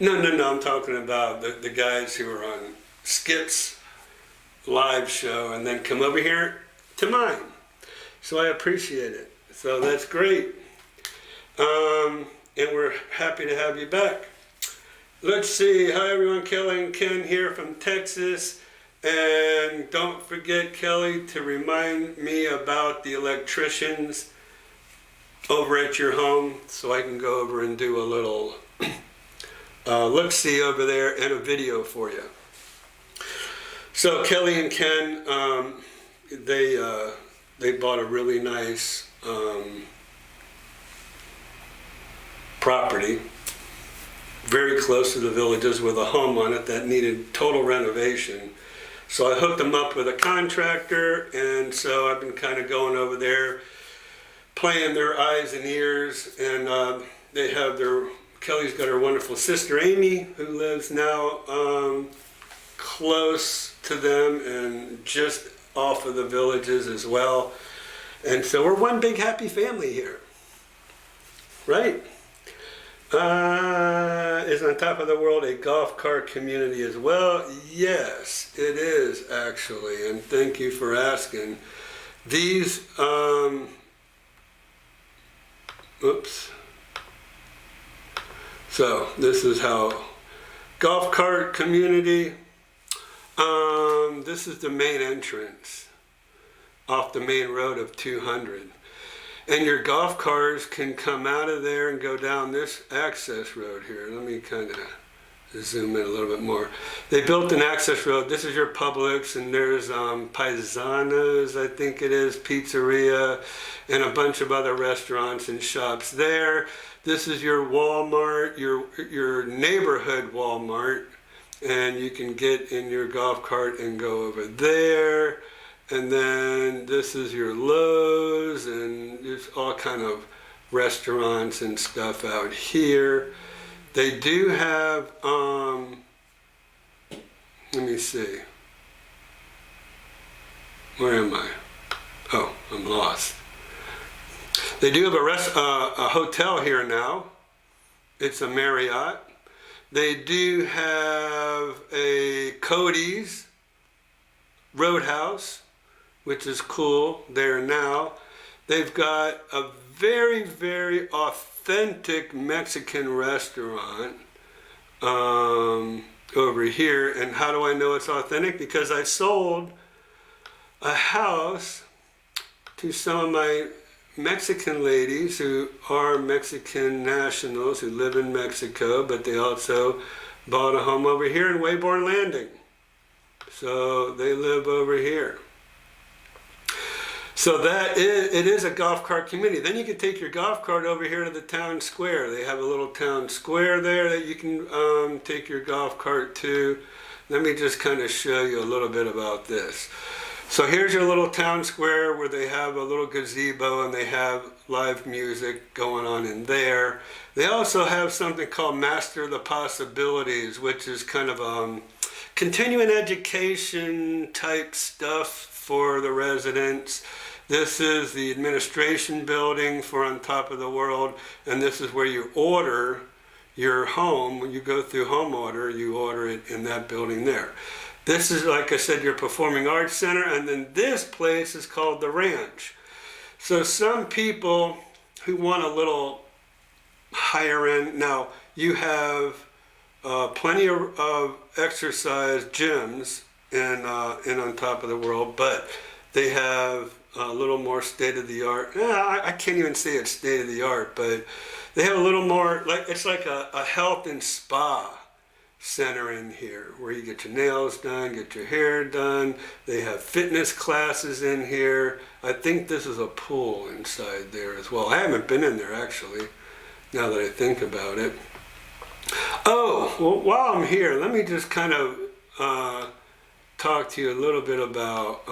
No. I'm talking about the guys who are on Skip's live show and then come over here to mine. So I appreciate it. So that's great. And we're happy to have you back. Let's see. Hi everyone, Kelly and Ken here from Texas. And don't forget, Kelly, to remind me about the electricians over at your home so I can go over and do a little look-see over there and a video for you. So Kelly and Ken, they bought a really nice property very close to the Villages with a home on it that needed total renovation. So I hooked them up with a contractor, and so I've been kind of going over there playing their eyes and ears, and they have Kelly's got her wonderful sister Amy, who lives now close to them and just off of the Villages as well. And so we're one big happy family here, right? Is on top of the world a golf cart community as well? Yes, it is actually, and thank you for asking. These, oops. So this is how golf cart community. This is the main entrance off the main road of 200. And your golf cars can come out of there and go down this access road here. Let me kind of zoom in a little bit more. They built an access road. This is your Publix, and there's Paisanas, I think it is, Pizzeria, and a bunch of other restaurants and shops there. This is your Walmart, your neighborhood Walmart, and you can get in your golf cart and go over there. And then this is your Lowe's, and there's all kind of restaurants and stuff out here. They do have, let me see. Where am I? Oh, I'm lost. They do have a hotel here now. It's a Marriott. They do have a Cody's Roadhouse, which is cool there now. They've got a very, very authentic Mexican restaurant over here. And how do I know it's authentic? Because I sold a house to some of my Mexican ladies who are Mexican nationals who live in Mexico, but they also bought a home over here in Wayborn Landing. So they live over here. So it is a golf cart community. Then you can take your golf cart over here to the town square. They have a little town square there that you can take your golf cart to. Let me just kind of show you a little bit about this. So here's your little town square where they have a little gazebo and they have live music going on in there. They also have something called Master the Possibilities, which is kind of continuing education type stuff for the residents. This is the administration building for On Top of the World, and this is where you order your home. When you go through home order, you order it in that building there. This is, like I said, your Performing Arts Center, and then this place is called the Ranch. So some people who want a little higher end, now you have plenty of exercise gyms in On Top of the World, but they have a little more state-of-the-art. I can't even say it's state-of-the-art, but they have a little more, it's like a health and spa center in here where you get your nails done, get your hair done. They have fitness classes in here. I think this is a pool inside there as well. I haven't been in there actually, now that I think about it. Oh, well, while I'm here, let me just kind of talk to you a little bit about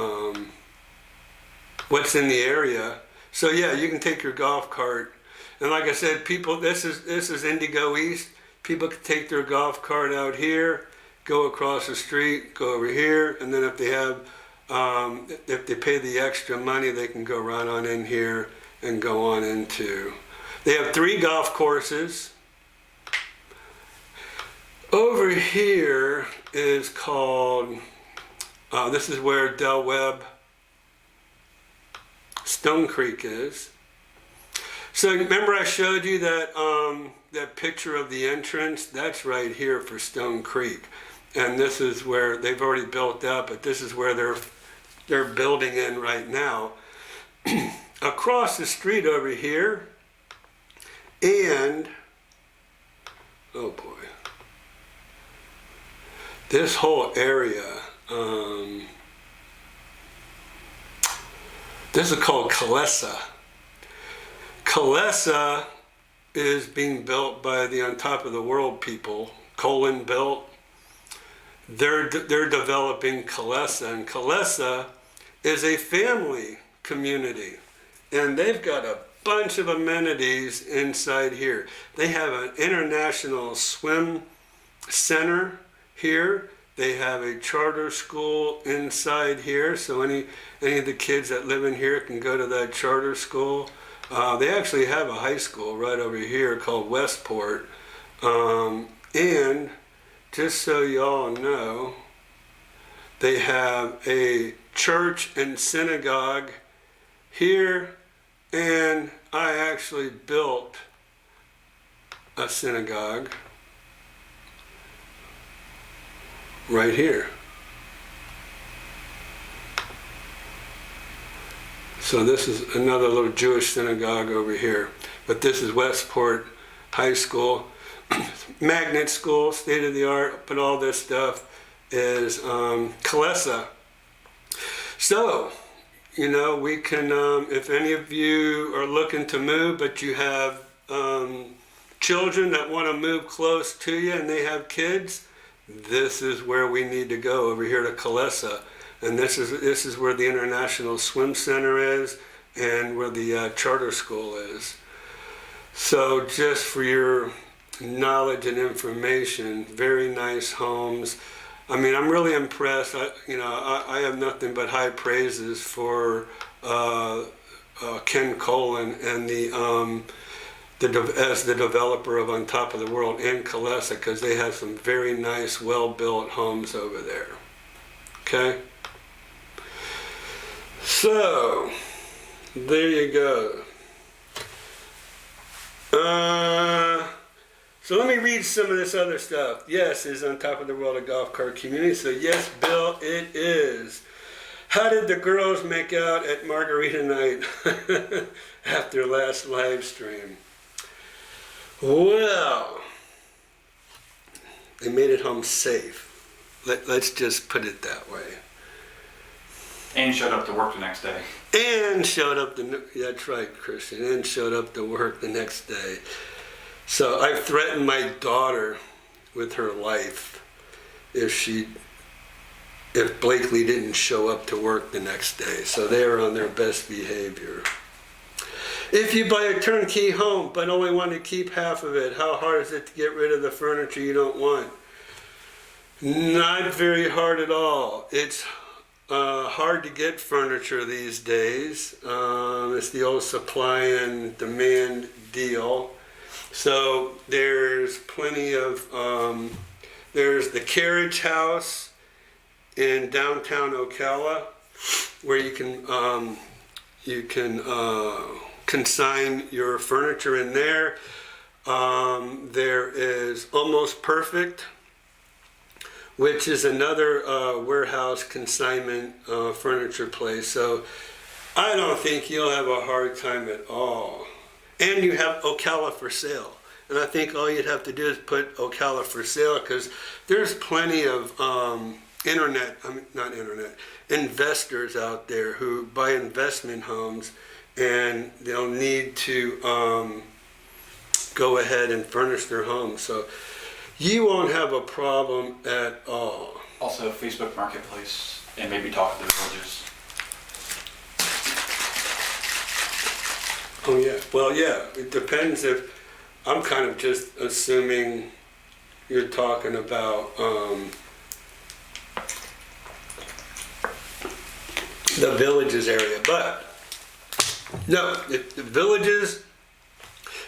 what's in the area. So yeah, you can take your golf cart, and like I said, people, this is Indigo East. People can take their golf cart out here, go across the street, go over here, and then if they have, if they pay the extra money, they can go right on in here and go on into. They have 3 golf courses. Over here is called, this is where Del Webb Stone Creek is. So remember I showed you that that picture of the entrance? That's right here for Stone Creek. And this is where they've already built up, but this is where they're building in right now. Across the street over here, and oh boy, this whole area, this is called Kalesa. Kalesa is being built by the On Top of the World people. Colin built. They're developing Kalesa, and Kalesa is a family community, and they've got a bunch of amenities inside here. They have an international swim center here. They have a charter school inside here, so any of the kids that live in here can go to that charter school. They actually have a high school right over here called Westport. And just so y'all know, they have a church and synagogue here, and I actually built a synagogue right here. So this is another little Jewish synagogue over here. But this is Westport High School, magnet school, state of the art, but all this stuff is Kalesa. So, you know, we can, if any of you are looking to move, but you have children that want to move close to you and they have kids, this is where we need to go, over here to Kalesa. And this is where the International Swim Center is and where the charter school is. So just for your knowledge and information, very nice homes. I mean, I'm really impressed. I have nothing but high praises for Ken Colin and as the developer of On Top of the World in Kalesa, because they have some very nice, well-built homes over there. Okay? So, there you go. So let me read some of this other stuff. Yes, is On Top of the World a golf cart community? So yes, Bill, it is. How did the girls make out at Margarita Night after last live stream? Well, they made it home safe. Let's just put it that way. And showed up to work the next day. And showed up that's right, Christian, and showed up to work the next day. So I threatened my daughter with her life if she if Blakely didn't show up to work the next day. So they are on their best behavior. If you buy a turnkey home but only want to keep half of it, how hard is it to get rid of the furniture you don't want? Not very hard at all. It's hard to get furniture these days. It's the old supply and demand deal. So there's plenty of, there's the Carriage House in downtown Ocala, where you can consign your furniture in there. There is Almost Perfect, which is another warehouse consignment furniture place. So I don't think you'll have a hard time at all. And you have Ocala for sale. And I think all you'd have to do is put Ocala for sale, because there's plenty of investors out there who buy investment homes, and they'll need to go ahead and furnish their home. So you won't have a problem at all. Also, Facebook Marketplace, and maybe Talk of the Villages. Oh yeah, well yeah, it depends. If I'm kind of just assuming you're talking about the Villages area, but no, the Villages,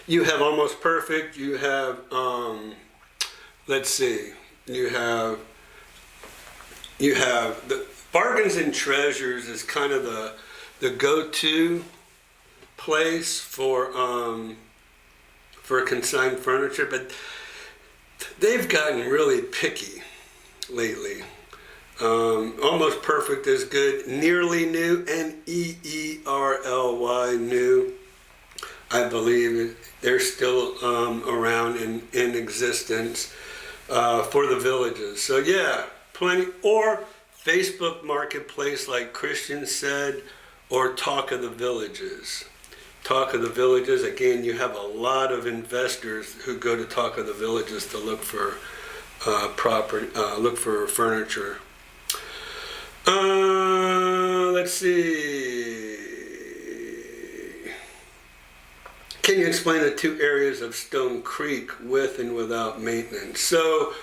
you have Almost Perfect, you have let's see, you have the Bargains and Treasures is kind of the go-to place for consigned furniture, but they've gotten really picky lately. Almost Perfect is good. Nearly New, Neerly New, I believe they're still around in existence for the Villages. So yeah, plenty. Or Facebook Marketplace, like Christian said, or Talk of the Villages. Talk of the Villages, again, you have a lot of investors who go to Talk of the Villages to look for look for furniture. Let's see. Can you explain the two areas of Stone Creek with and without maintenance? So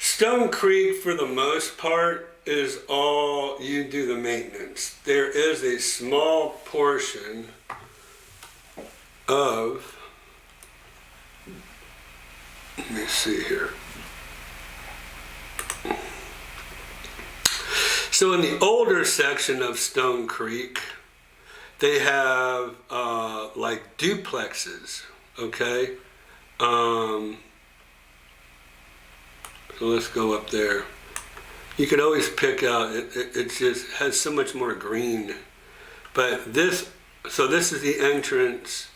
Stone Creek, for the most part, is all you do the maintenance. There is a small portion of, let me see here. So in the older section of Stone Creek, they have like duplexes, okay? So let's go up there. You can always pick out, it just has so much more green. But this is the entrance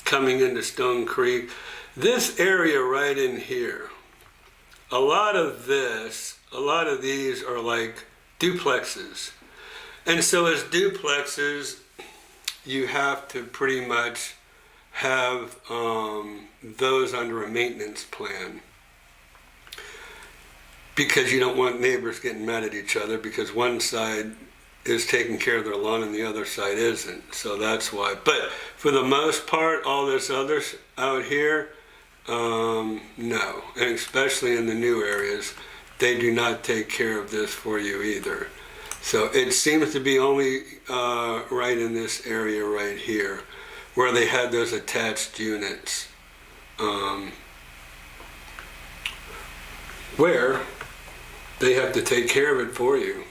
coming into Stone Creek. This area right in here, a lot of these are like duplexes. And so as duplexes, you have to pretty much have those under a maintenance plan, because you don't want neighbors getting mad at each other because one side is taking care of their lawn and the other side isn't. So that's why. But for the most part, all this others out here, no. And especially in the new areas, they do not take care of this for you either. So it seems to be only right in this area right here where they had those attached units, where they have to take care of it for you.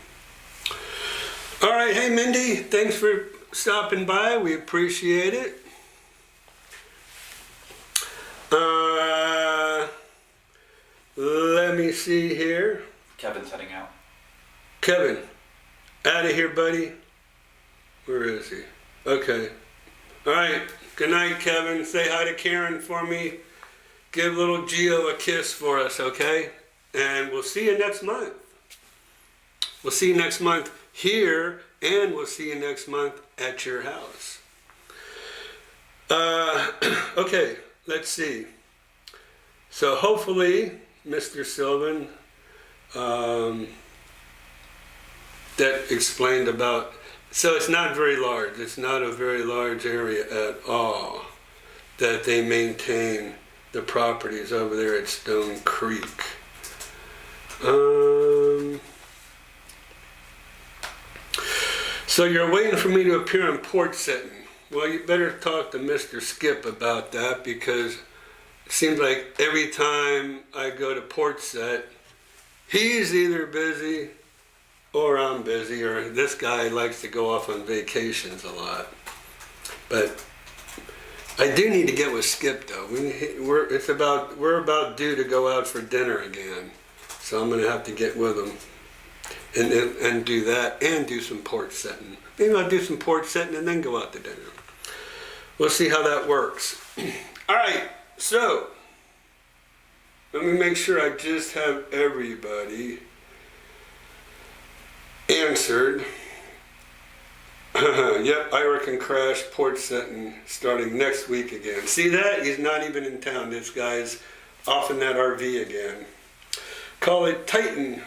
All right, hey Mindy, thanks for stopping by. We appreciate it. Let me see here. Kevin's heading out. Kevin, out of here, buddy. Where is he? Okay. All right. Good night, Kevin. Say hi to Karen for me. Give little Gio a kiss for us, okay? And we'll see you next month. We'll see you next month here, and we'll see you next month at your house. Okay, let's see. So hopefully, Mr. Sylvan, that explained about, so it's not very large. It's not a very large area at all that they maintain the properties over there at Stone Creek. So you're waiting for me to appear in port setting. Well, you better talk to Mr. Skip about that, because it seems like every time I go to port set, he's either busy or I'm busy, or this guy likes to go off on vacations a lot. But I do need to get with Skip though. We're about due to go out for dinner again, so I'm gonna have to get with him and do that and do some port setting. Maybe I'll do some port setting and then go out to dinner. We'll see how that works. All right, so let me make sure I just have everybody answered. Yep, Ira can crash port setting starting next week again. See that? He's not even in town. This guy's off in that RV again. Call it Titan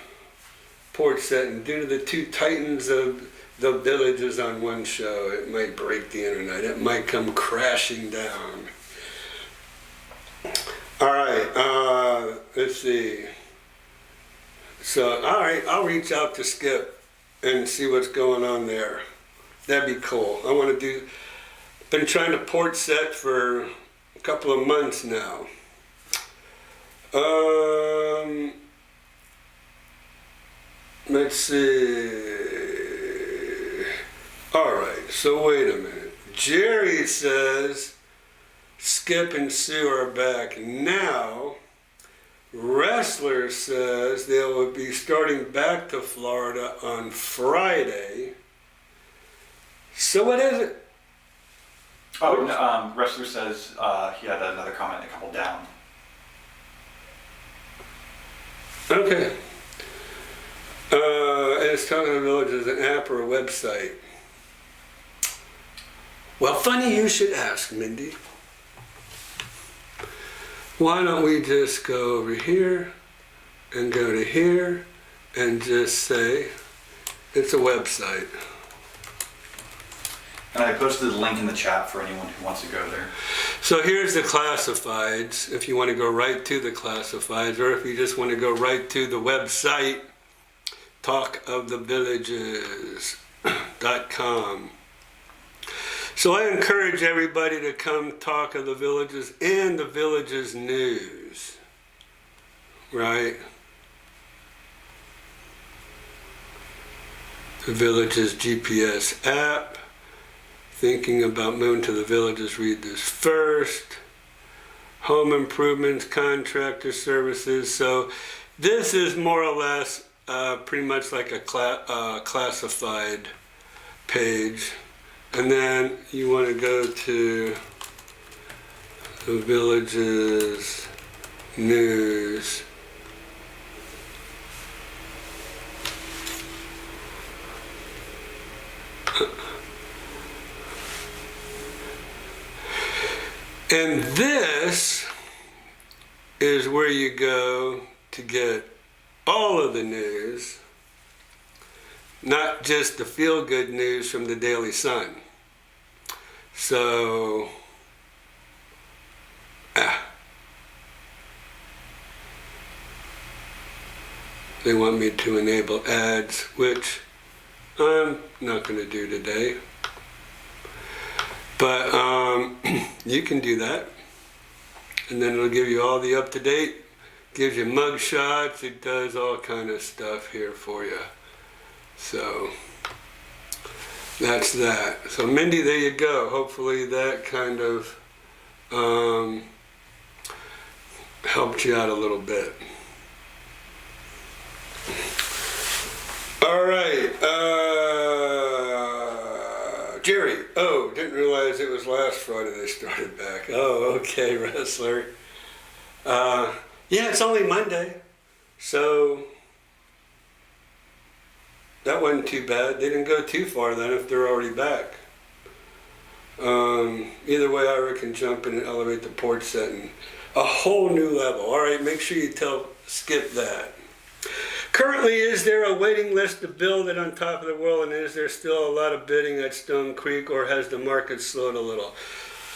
port setting. Due to the two titans of the villages on one show, it might break the internet. It might come crashing down. All right, let's see. So, all right, I'll reach out to Skip and see what's going on there. That'd be cool. I want to do, been trying to port set for a couple of months now. Let's see. All right, so wait a minute. Jerry says Skip and Sue are back now. Wrestler says they will be starting back to Florida on Friday. So what is it? Oh, no, Wrestler says he had another comment a couple down. Okay. And it's talking to the village as an app or a website. Well, funny you should ask, Mindy. Why don't we just go over here and go to here and just say it's a website. And I posted the link in the chat for anyone who wants to go there. So here's the classifieds, if you want to go right to the classifieds, or if you just want to go right to the website, talkofthevillages.com. So I encourage everybody to come Talk of the Villages and the Villages News, right? The Villages GPS app. Thinking about moving to the Villages, read this first. Home improvements, contractor services. So this is more or less pretty much like a classified page. And then you want to go to the Villages News. And this is where you go to get all of the news, not just the feel-good news from the Daily Sun. So, they want me to enable ads, which I'm not going to do today. But you can do that, and then it'll give you all the up-to-date, gives you mug shots, it does all kind of stuff here for you. So that's that. So Mindy, there you go. Hopefully that kind of helped you out a little bit. All right. Jerry, didn't realize it was last Friday they started back. Oh, okay, Wrestler. Yeah, it's only Monday, so that wasn't too bad. They didn't go too far then if they're already back. Either way, Ira can jump in and elevate the port setting. A whole new level. All right, make sure you tell Skip that. Currently, is there a waiting list to build it on top of the world, and is there still a lot of bidding at Stone Creek, or has the market slowed a little?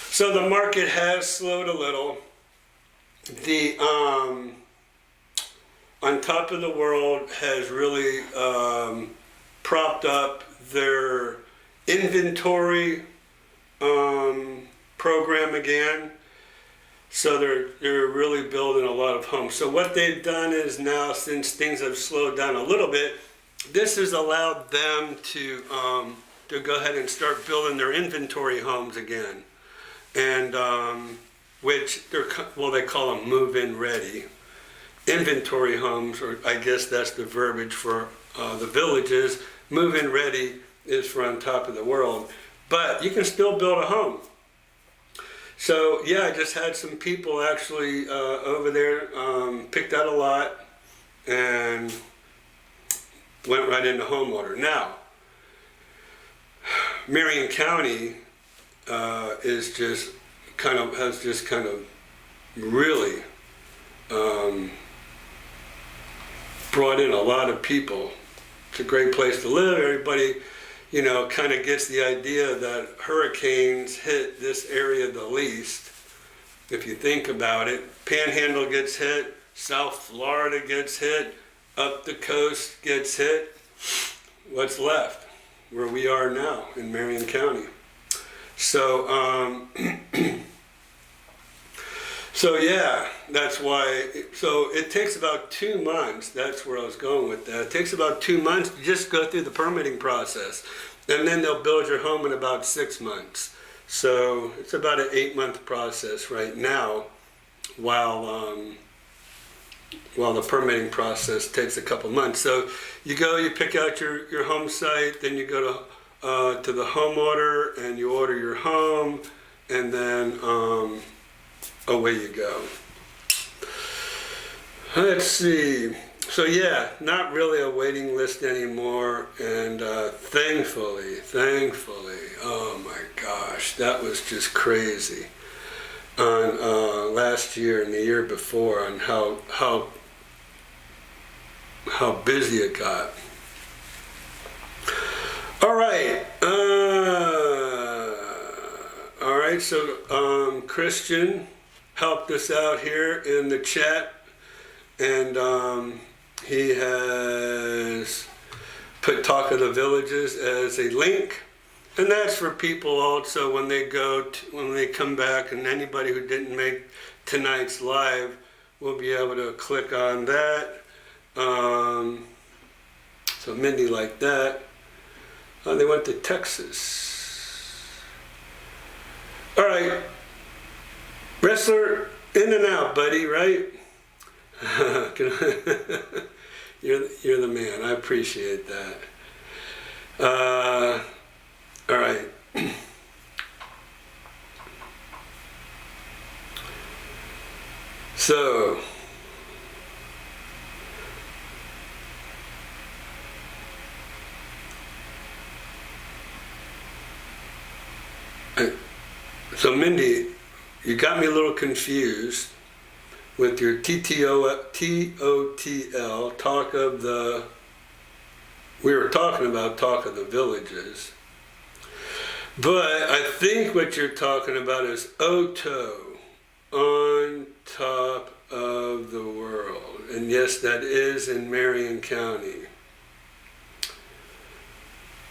So the market has slowed a little. The on top of the world has really propped up their inventory program again. So they're really building a lot of homes. So what they've done is now, since things have slowed down a little bit, this has allowed them to go ahead and start building their inventory homes again, and which they call them move-in ready inventory homes, or I guess that's the verbiage for the villages. Move-in ready is for on top of the world, but you can still build a home. So yeah, I just had some people actually over there picked out a lot and went right into home order. Now, Marion County has just kind of really brought in a lot of people. It's a great place to live. Everybody, kind of gets the idea that hurricanes hit this area the least. If you think about it, Panhandle gets hit, South Florida gets hit, up the coast gets hit. What's left? Where we are now in Marion County. So, so yeah, that's why. So it takes about 2 months. That's where I was going with that. It takes about 2 months to just go through the permitting process, and then they'll build your home in about 6 months. So it's about an 8-month process right now, while the permitting process takes a couple months. So you go, you pick out your home site, then you go to the home order, and you order your home, and then away you go. Let's see. So yeah, not really a waiting list anymore, and thankfully, oh my gosh, that was just crazy on last year and the year before, on how busy it got. All right. So Christian helped us out here in the chat, and he has put Talk of the Villages as a link, and that's for people also when they come back, and anybody who didn't make tonight's live will be able to click on that. So Mindy liked that. They went to Texas. All right, wrestler, in and out, buddy, right? You're the man. I appreciate that. All right. So. So Mindy, you got me a little confused with your TOTL, talk of the, we were talking about Talk of the Villages. But I think what you're talking about is Oto, on top of the world. And yes, that is in Marion County.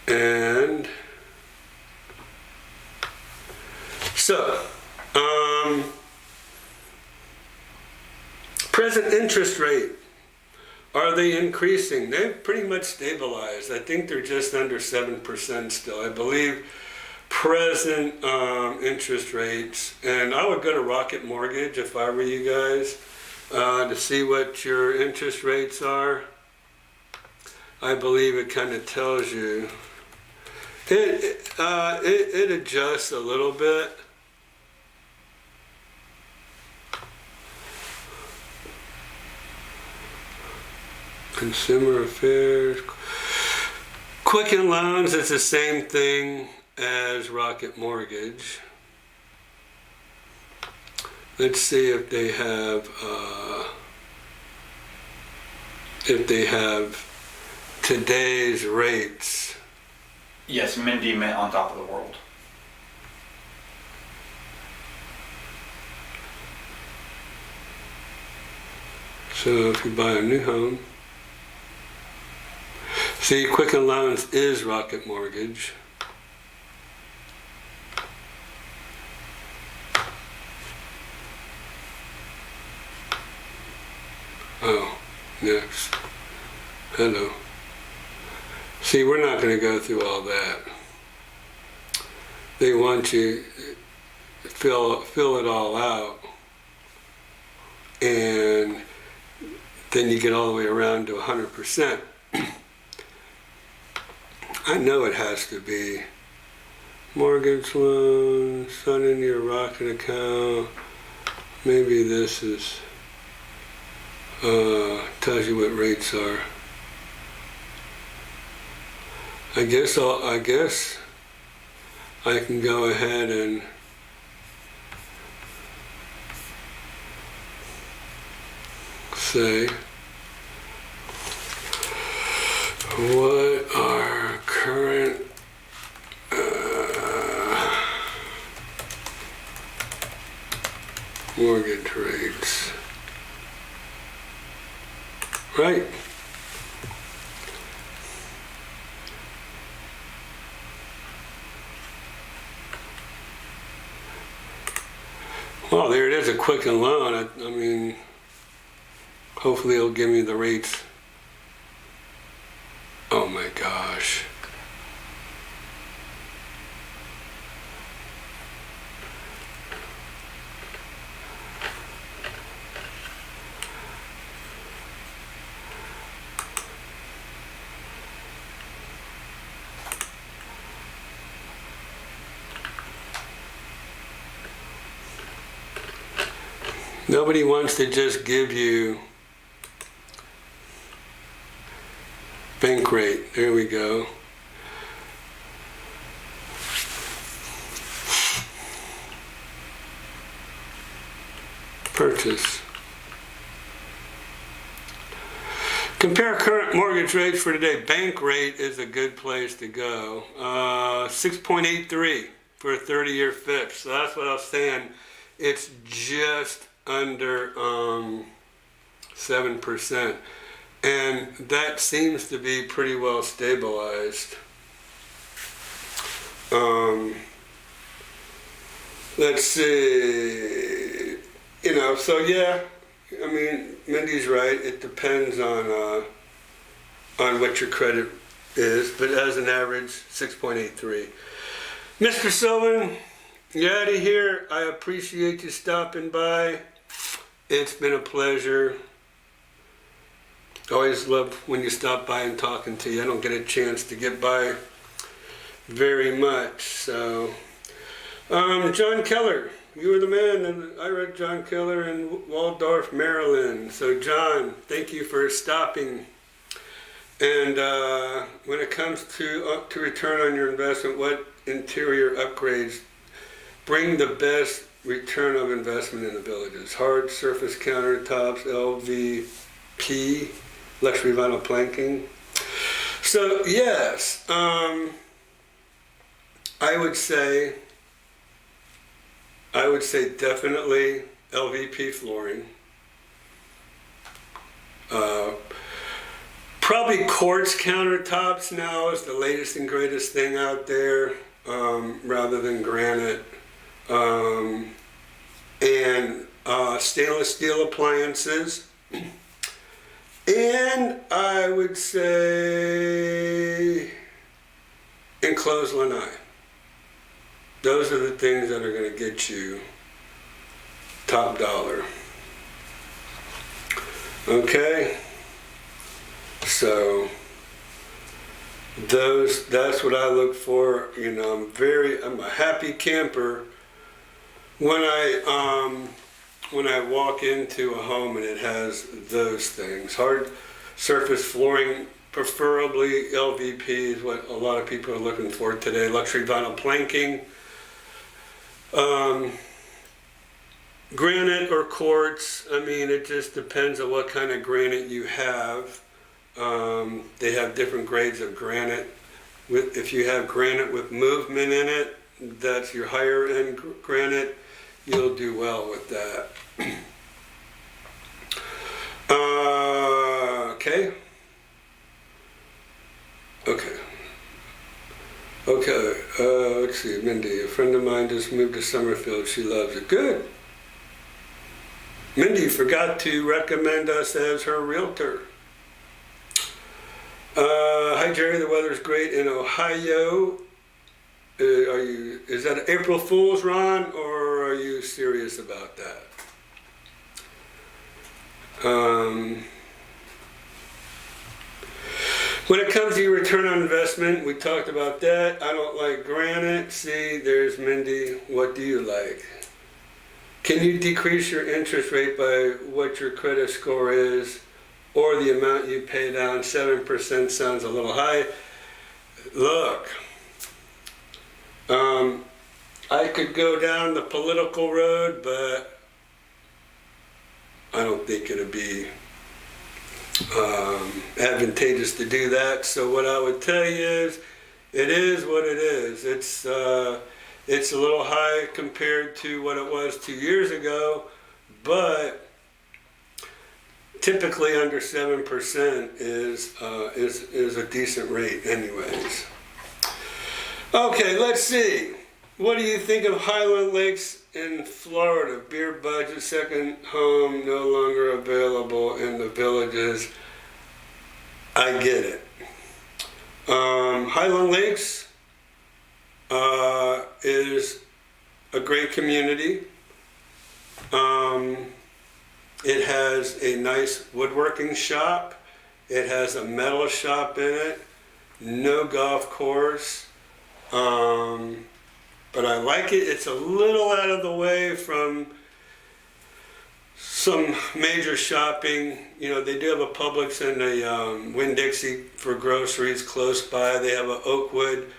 And so, present interest rate, are they increasing? They've pretty much stabilized. I think they're just under 7% still. I believe present interest rates, and I would go to Rocket Mortgage if I were you guys to see what your interest rates are. I believe it kind of tells you. It adjusts a little bit. Consumer Affairs. Quicken Loans is the same thing as Rocket Mortgage. Let's see if they have if they have today's rates. Yes, Mindy meant on top of the world. So if you buy a new home, see, Quicken Loans is Rocket Mortgage. Oh, next. Hello. See, we're not going to go through all that. They want you to fill it all out, and then you get all the way around to 100%. I know it has to be mortgage loan, sign into your Rocket account. Maybe this is tells you what rates are. I guess I can go ahead and say what are current mortgage rates, right? Well, there it is, a Quicken Loan. I mean, hopefully it'll give me the rates. Oh my gosh. Nobody wants to just give you bank rate. There we go. Purchase. Compare current mortgage rates for today. Bank rate is a good place to go. 6.83 for a 30-year fix. So that's what I was saying. It's just under 7%. And that seems to be pretty well stabilized. Let's see, so yeah, I mean, Mindy's right. It depends on what your credit is, but as an average, 6.83. Mr. Sylvan, you're out of here. I appreciate you stopping by. It's been a pleasure. Always love when you stop by and talking to you. I don't get a chance to get by very much. So, John Keller, you were the man, and I read John Keller in Waldorf, Maryland. So, John, thank you for stopping. And when it comes to return on your investment, what interior upgrades bring the best return of investment in the villages? Hard surface countertops, LVP, luxury vinyl planking. So yes, I would say definitely LVP flooring. Probably quartz countertops now is the latest and greatest thing out there, rather than granite. And stainless steel appliances. And I would say enclosed lanai. Those are the things that are going to get you top dollar. Okay? So that's what I look for. I'm a happy camper when I walk into a home and it has those things. Hard surface flooring, preferably LVP is what a lot of people are looking for today. Luxury vinyl planking, granite or quartz. I mean, it just depends on what kind of granite you have. They have different grades of granite. If you have granite with movement in it, that's your higher end granite, you'll do well with that. Okay. Let's see, Mindy, a friend of mine just moved to Summerfield. She loves it. Good. Mindy forgot to recommend us as her realtor. Hi Jerry, the weather's great in Ohio. Is that April Fool's, Ron, or are you serious about that? When it comes to your return on investment, we talked about that. I don't like granite. See, there's Mindy. What do you like? Can you decrease your interest rate by what your credit score is or the amount you pay down? 7% sounds a little high. Look, I could go down the political road, but I don't think it'd be advantageous to do that. So what I would tell you is, it is what it is. It's a little high compared to what it was 2 years ago, but typically under 7% is a decent rate anyways. Okay, let's see. What do you think of Highland Lakes in Florida? Beer budget, second home, no longer available in the villages. I get it. Highland Lakes is a great community. It has a nice woodworking shop. It has a metal shop in it. No golf course. But I like it. It's a little out of the way from some major shopping. You know, they do have a Publix and a Winn-Dixie for groceries close by. They have a Oakwood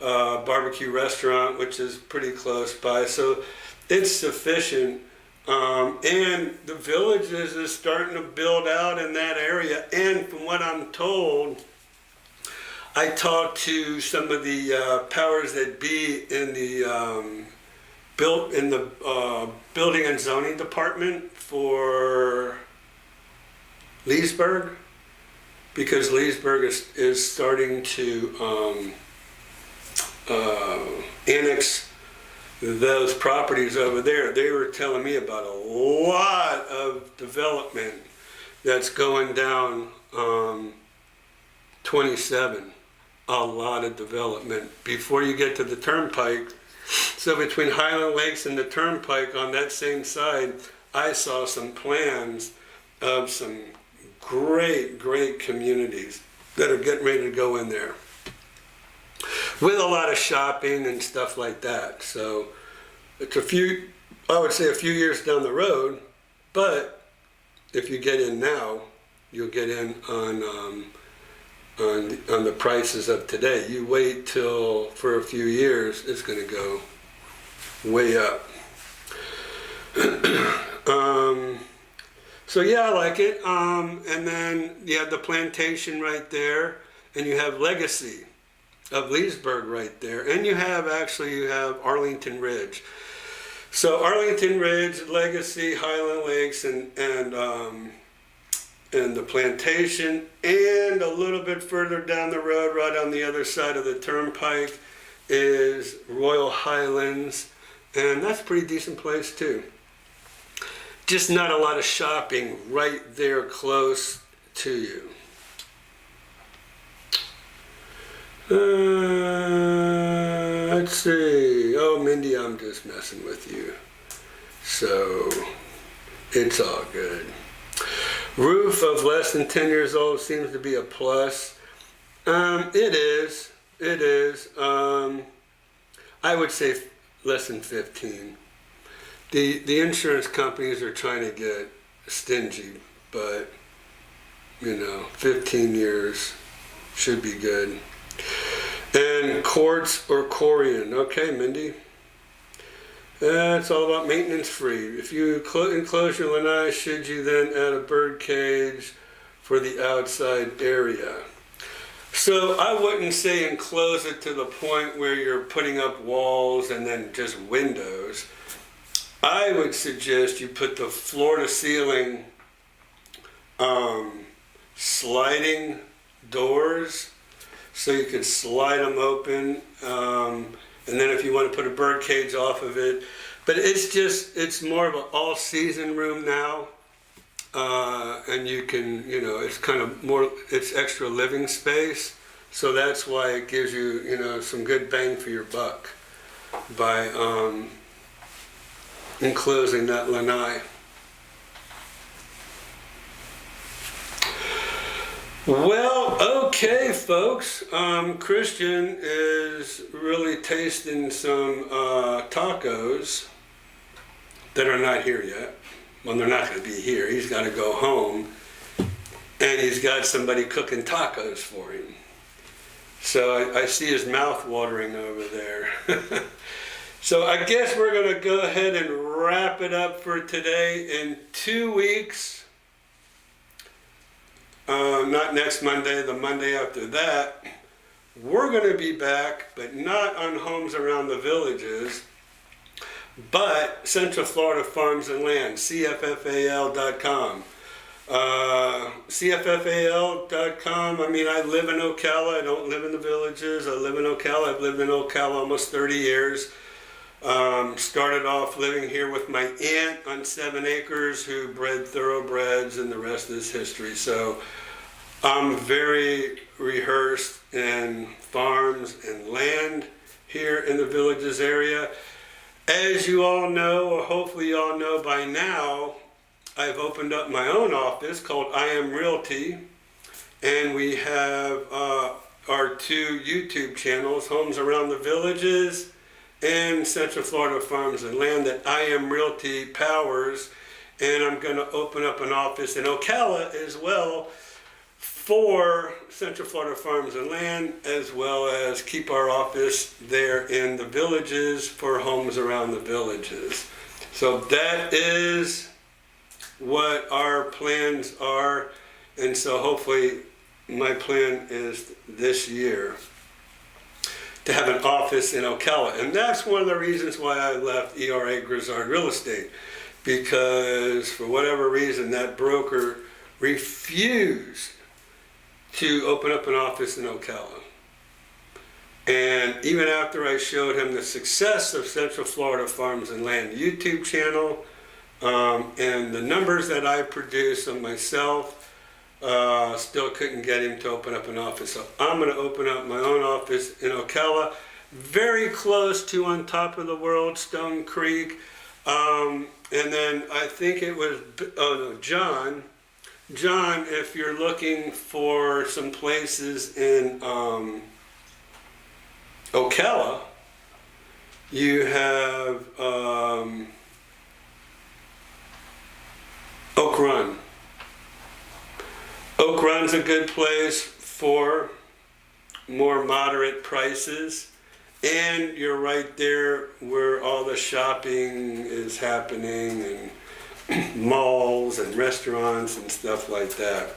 barbecue restaurant, which is pretty close by. So it's sufficient. And the Villages is starting to build out in that area. And from what I'm told, I talked to some of the powers that be in the building and zoning department for Leesburg, because Leesburg is starting to annex those properties over there. They were telling me about a lot of development that's going down 27. A lot of development before you get to the turnpike. So between Highland Lakes and the turnpike on that same side, I saw some plans of some great communities that are getting ready to go in there with a lot of shopping and stuff like that. So it's I would say a few years down the road, but if you get in now, you'll get in on the prices of today. You wait for a few years, it's going to go way up. So yeah, I like it. And then you have the plantation right there, and you have Legacy of Leesburg right there, and you have Arlington Ridge. So Arlington Ridge, Legacy, Highland Lakes, and the plantation, and a little bit further down the road, right on the other side of the turnpike, is Royal Highlands, and that's a pretty decent place too. Just not a lot of shopping right there close to you. Let's see. Oh, Mindy, I'm just messing with you. So, it's all good. Roof of less than 10 years old seems to be a plus. It is. I would say less than 15. The insurance companies are trying to get stingy, but 15 years should be good. And quartz or corian. Okay, Mindy. It's all about maintenance free. If you enclose your lanai, should you then add a bird cage for the outside area. So I wouldn't say enclose it to the point where you're putting up walls and then just windows. I would suggest you put the floor to ceiling sliding doors so you could slide them open. And then if you want to put a bird cage off of it. But it's more of an all-season room now. And you can, it's kind of more, it's extra living space. So that's why it gives you, some good bang for your buck by enclosing that lanai. Well, okay, folks. Christian is really tasting some tacos that are not here yet. Well, they're not going to be here. He's got to go home, and he's got somebody cooking tacos for him. So I see his mouth watering over there. So I guess we're going to go ahead and wrap it up for today. In 2 weeks, not next Monday, the Monday after that, we're going to be back, but not on Homes Around the Villages, but Central Florida Farms and Land, CFFAL.com. CFFAL.com, I live in Ocala. I don't live in the villages. I live in Ocala. I've lived in Ocala almost 30 years. Started off living here with my aunt on 7 acres who bred thoroughbreds, and the rest is history. So I'm very rehearsed in farms and land here in the villages area. As you all know, or hopefully you all know by now, I've opened up my own office called I Am Realty, and we have our 2 YouTube channels, Homes Around the Villages and Central Florida Farms and Land, that I Am Realty powers. And I'm going to open up an office in Ocala as well for Central Florida Farms and Land, as well as keep our office there in the villages for Homes Around the Villages. So that is what our plans are, and so hopefully my plan is this year to have an office in Ocala. And that's one of the reasons why I left ERA Grizzard Real Estate, because for whatever reason that broker refused to open up an office in Ocala. And even after I showed him the success of Central Florida Farms and Land YouTube channel, and the numbers that I produce on myself, still couldn't get him to open up an office. So I'm going to open up my own office in Ocala, very close to On Top of the World, Stone Creek. And then I think it was, John, if you're looking for some places in Ocala, you have Oak Run. Oak Run's a good place for more moderate prices, and you're right there where all the shopping is happening, and malls and restaurants and stuff like that.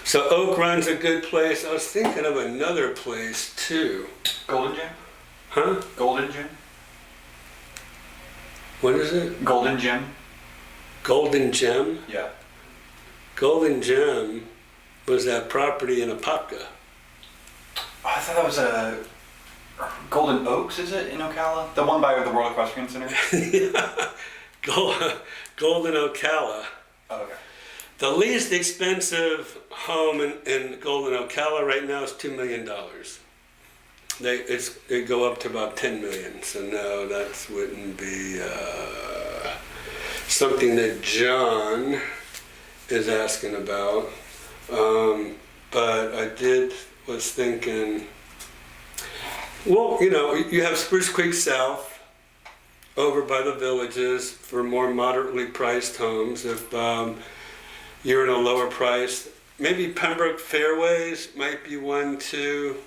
So Oak Run's a good place. I was thinking of another place too. Golden Gem? Huh? Golden Gem? What is it? Golden Gem? Golden Gem? Yeah. Golden Gem was that property in Apopka. Oh, I thought that was a Golden Oaks, is it, in Ocala? The one by the World Equestrian Center? Yeah. Golden Ocala. Oh, okay. The least expensive home in Golden Ocala right now is $2 million. They go up to about 10 million. So no, that wouldn't be something that John is asking about. But I was thinking, well, you have Spruce Creek South over by the villages for more moderately priced homes. If you're in a lower price, maybe Pembroke Fairways might be one too,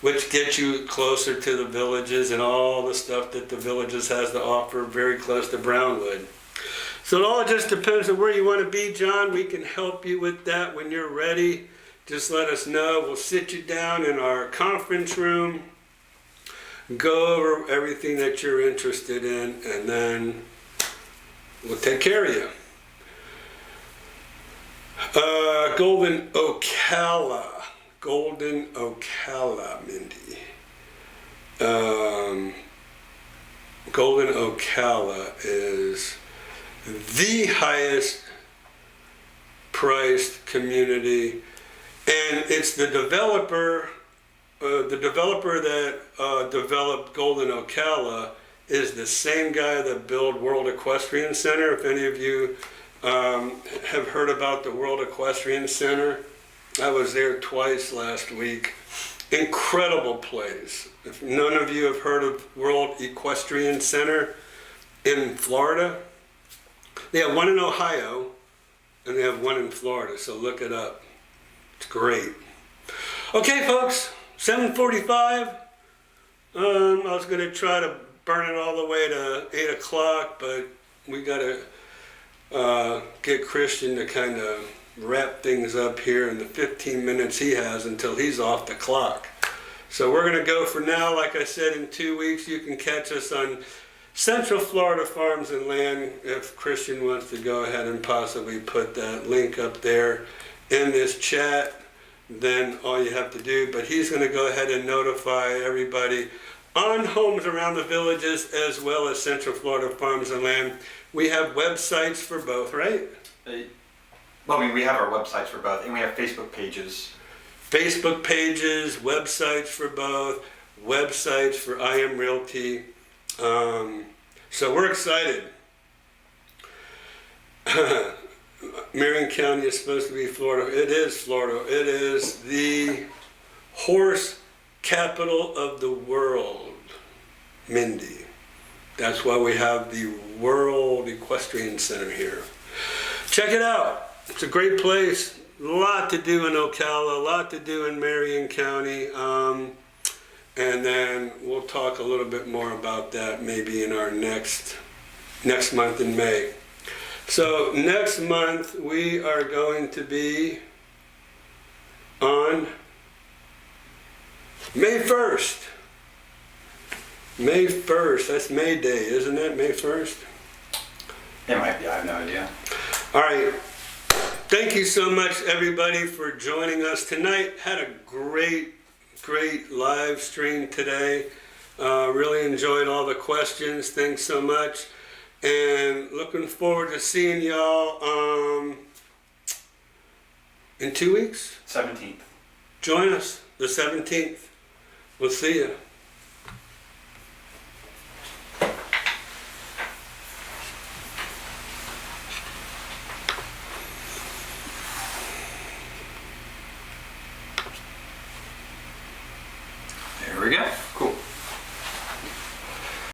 which gets you closer to the villages and all the stuff that the villages has to offer, very close to Brownwood. So it all just depends on where you want to be, John. We can help you with that when you're ready. Just let us know. We'll sit you down in our conference room, go over everything that you're interested in, and then we'll take care of you. Golden Ocala, Mindy. Golden Ocala is the highest priced community, and it's the developer that developed Golden Ocala is the same guy that built World Equestrian Center. If any of you have heard about the World Equestrian Center, I was there twice last week. Incredible place. If none of you have heard of World Equestrian Center in Florida, they have one in Ohio and they have one in Florida, so look it up. It's great. Okay, folks, 7:45. I was going to try to burn it all the way to 8 o'clock, but we got to get Christian to kind of wrap things up here in the 15 minutes he has until he's off the clock. So we're going to go for now. Like I said, in 2 weeks, you can catch us on Central Florida Farms and Land. If Christian wants to go ahead and possibly put that link up there in this chat, then all you have to do, but he's going to go ahead and notify everybody on Homes Around the Villages as well as Central Florida Farms and Land. We have websites for both, right? Well, we have our websites for both, and we have Facebook pages. Facebook pages, websites for both, websites for I Am Realty. So we're excited. Marion County is supposed to be Florida. It is Florida. It is the horse capital of the world, Mindy. That's why we have the World Equestrian Center here. Check it out. It's a great place. A lot to do in Ocala, a lot to do in Marion County. And then we'll talk a little bit more about that maybe in our next month in May. So next month we are going to be on May 1st. May 1st, that's May Day, isn't it? May 1st? It might be, I have no idea. All right. Thank you so much, everybody, for joining us tonight. Had a great live stream today. Really enjoyed all the questions. Thanks so much. And looking forward to seeing y'all in 2 weeks. 17th. Join us the 17th. We'll see you.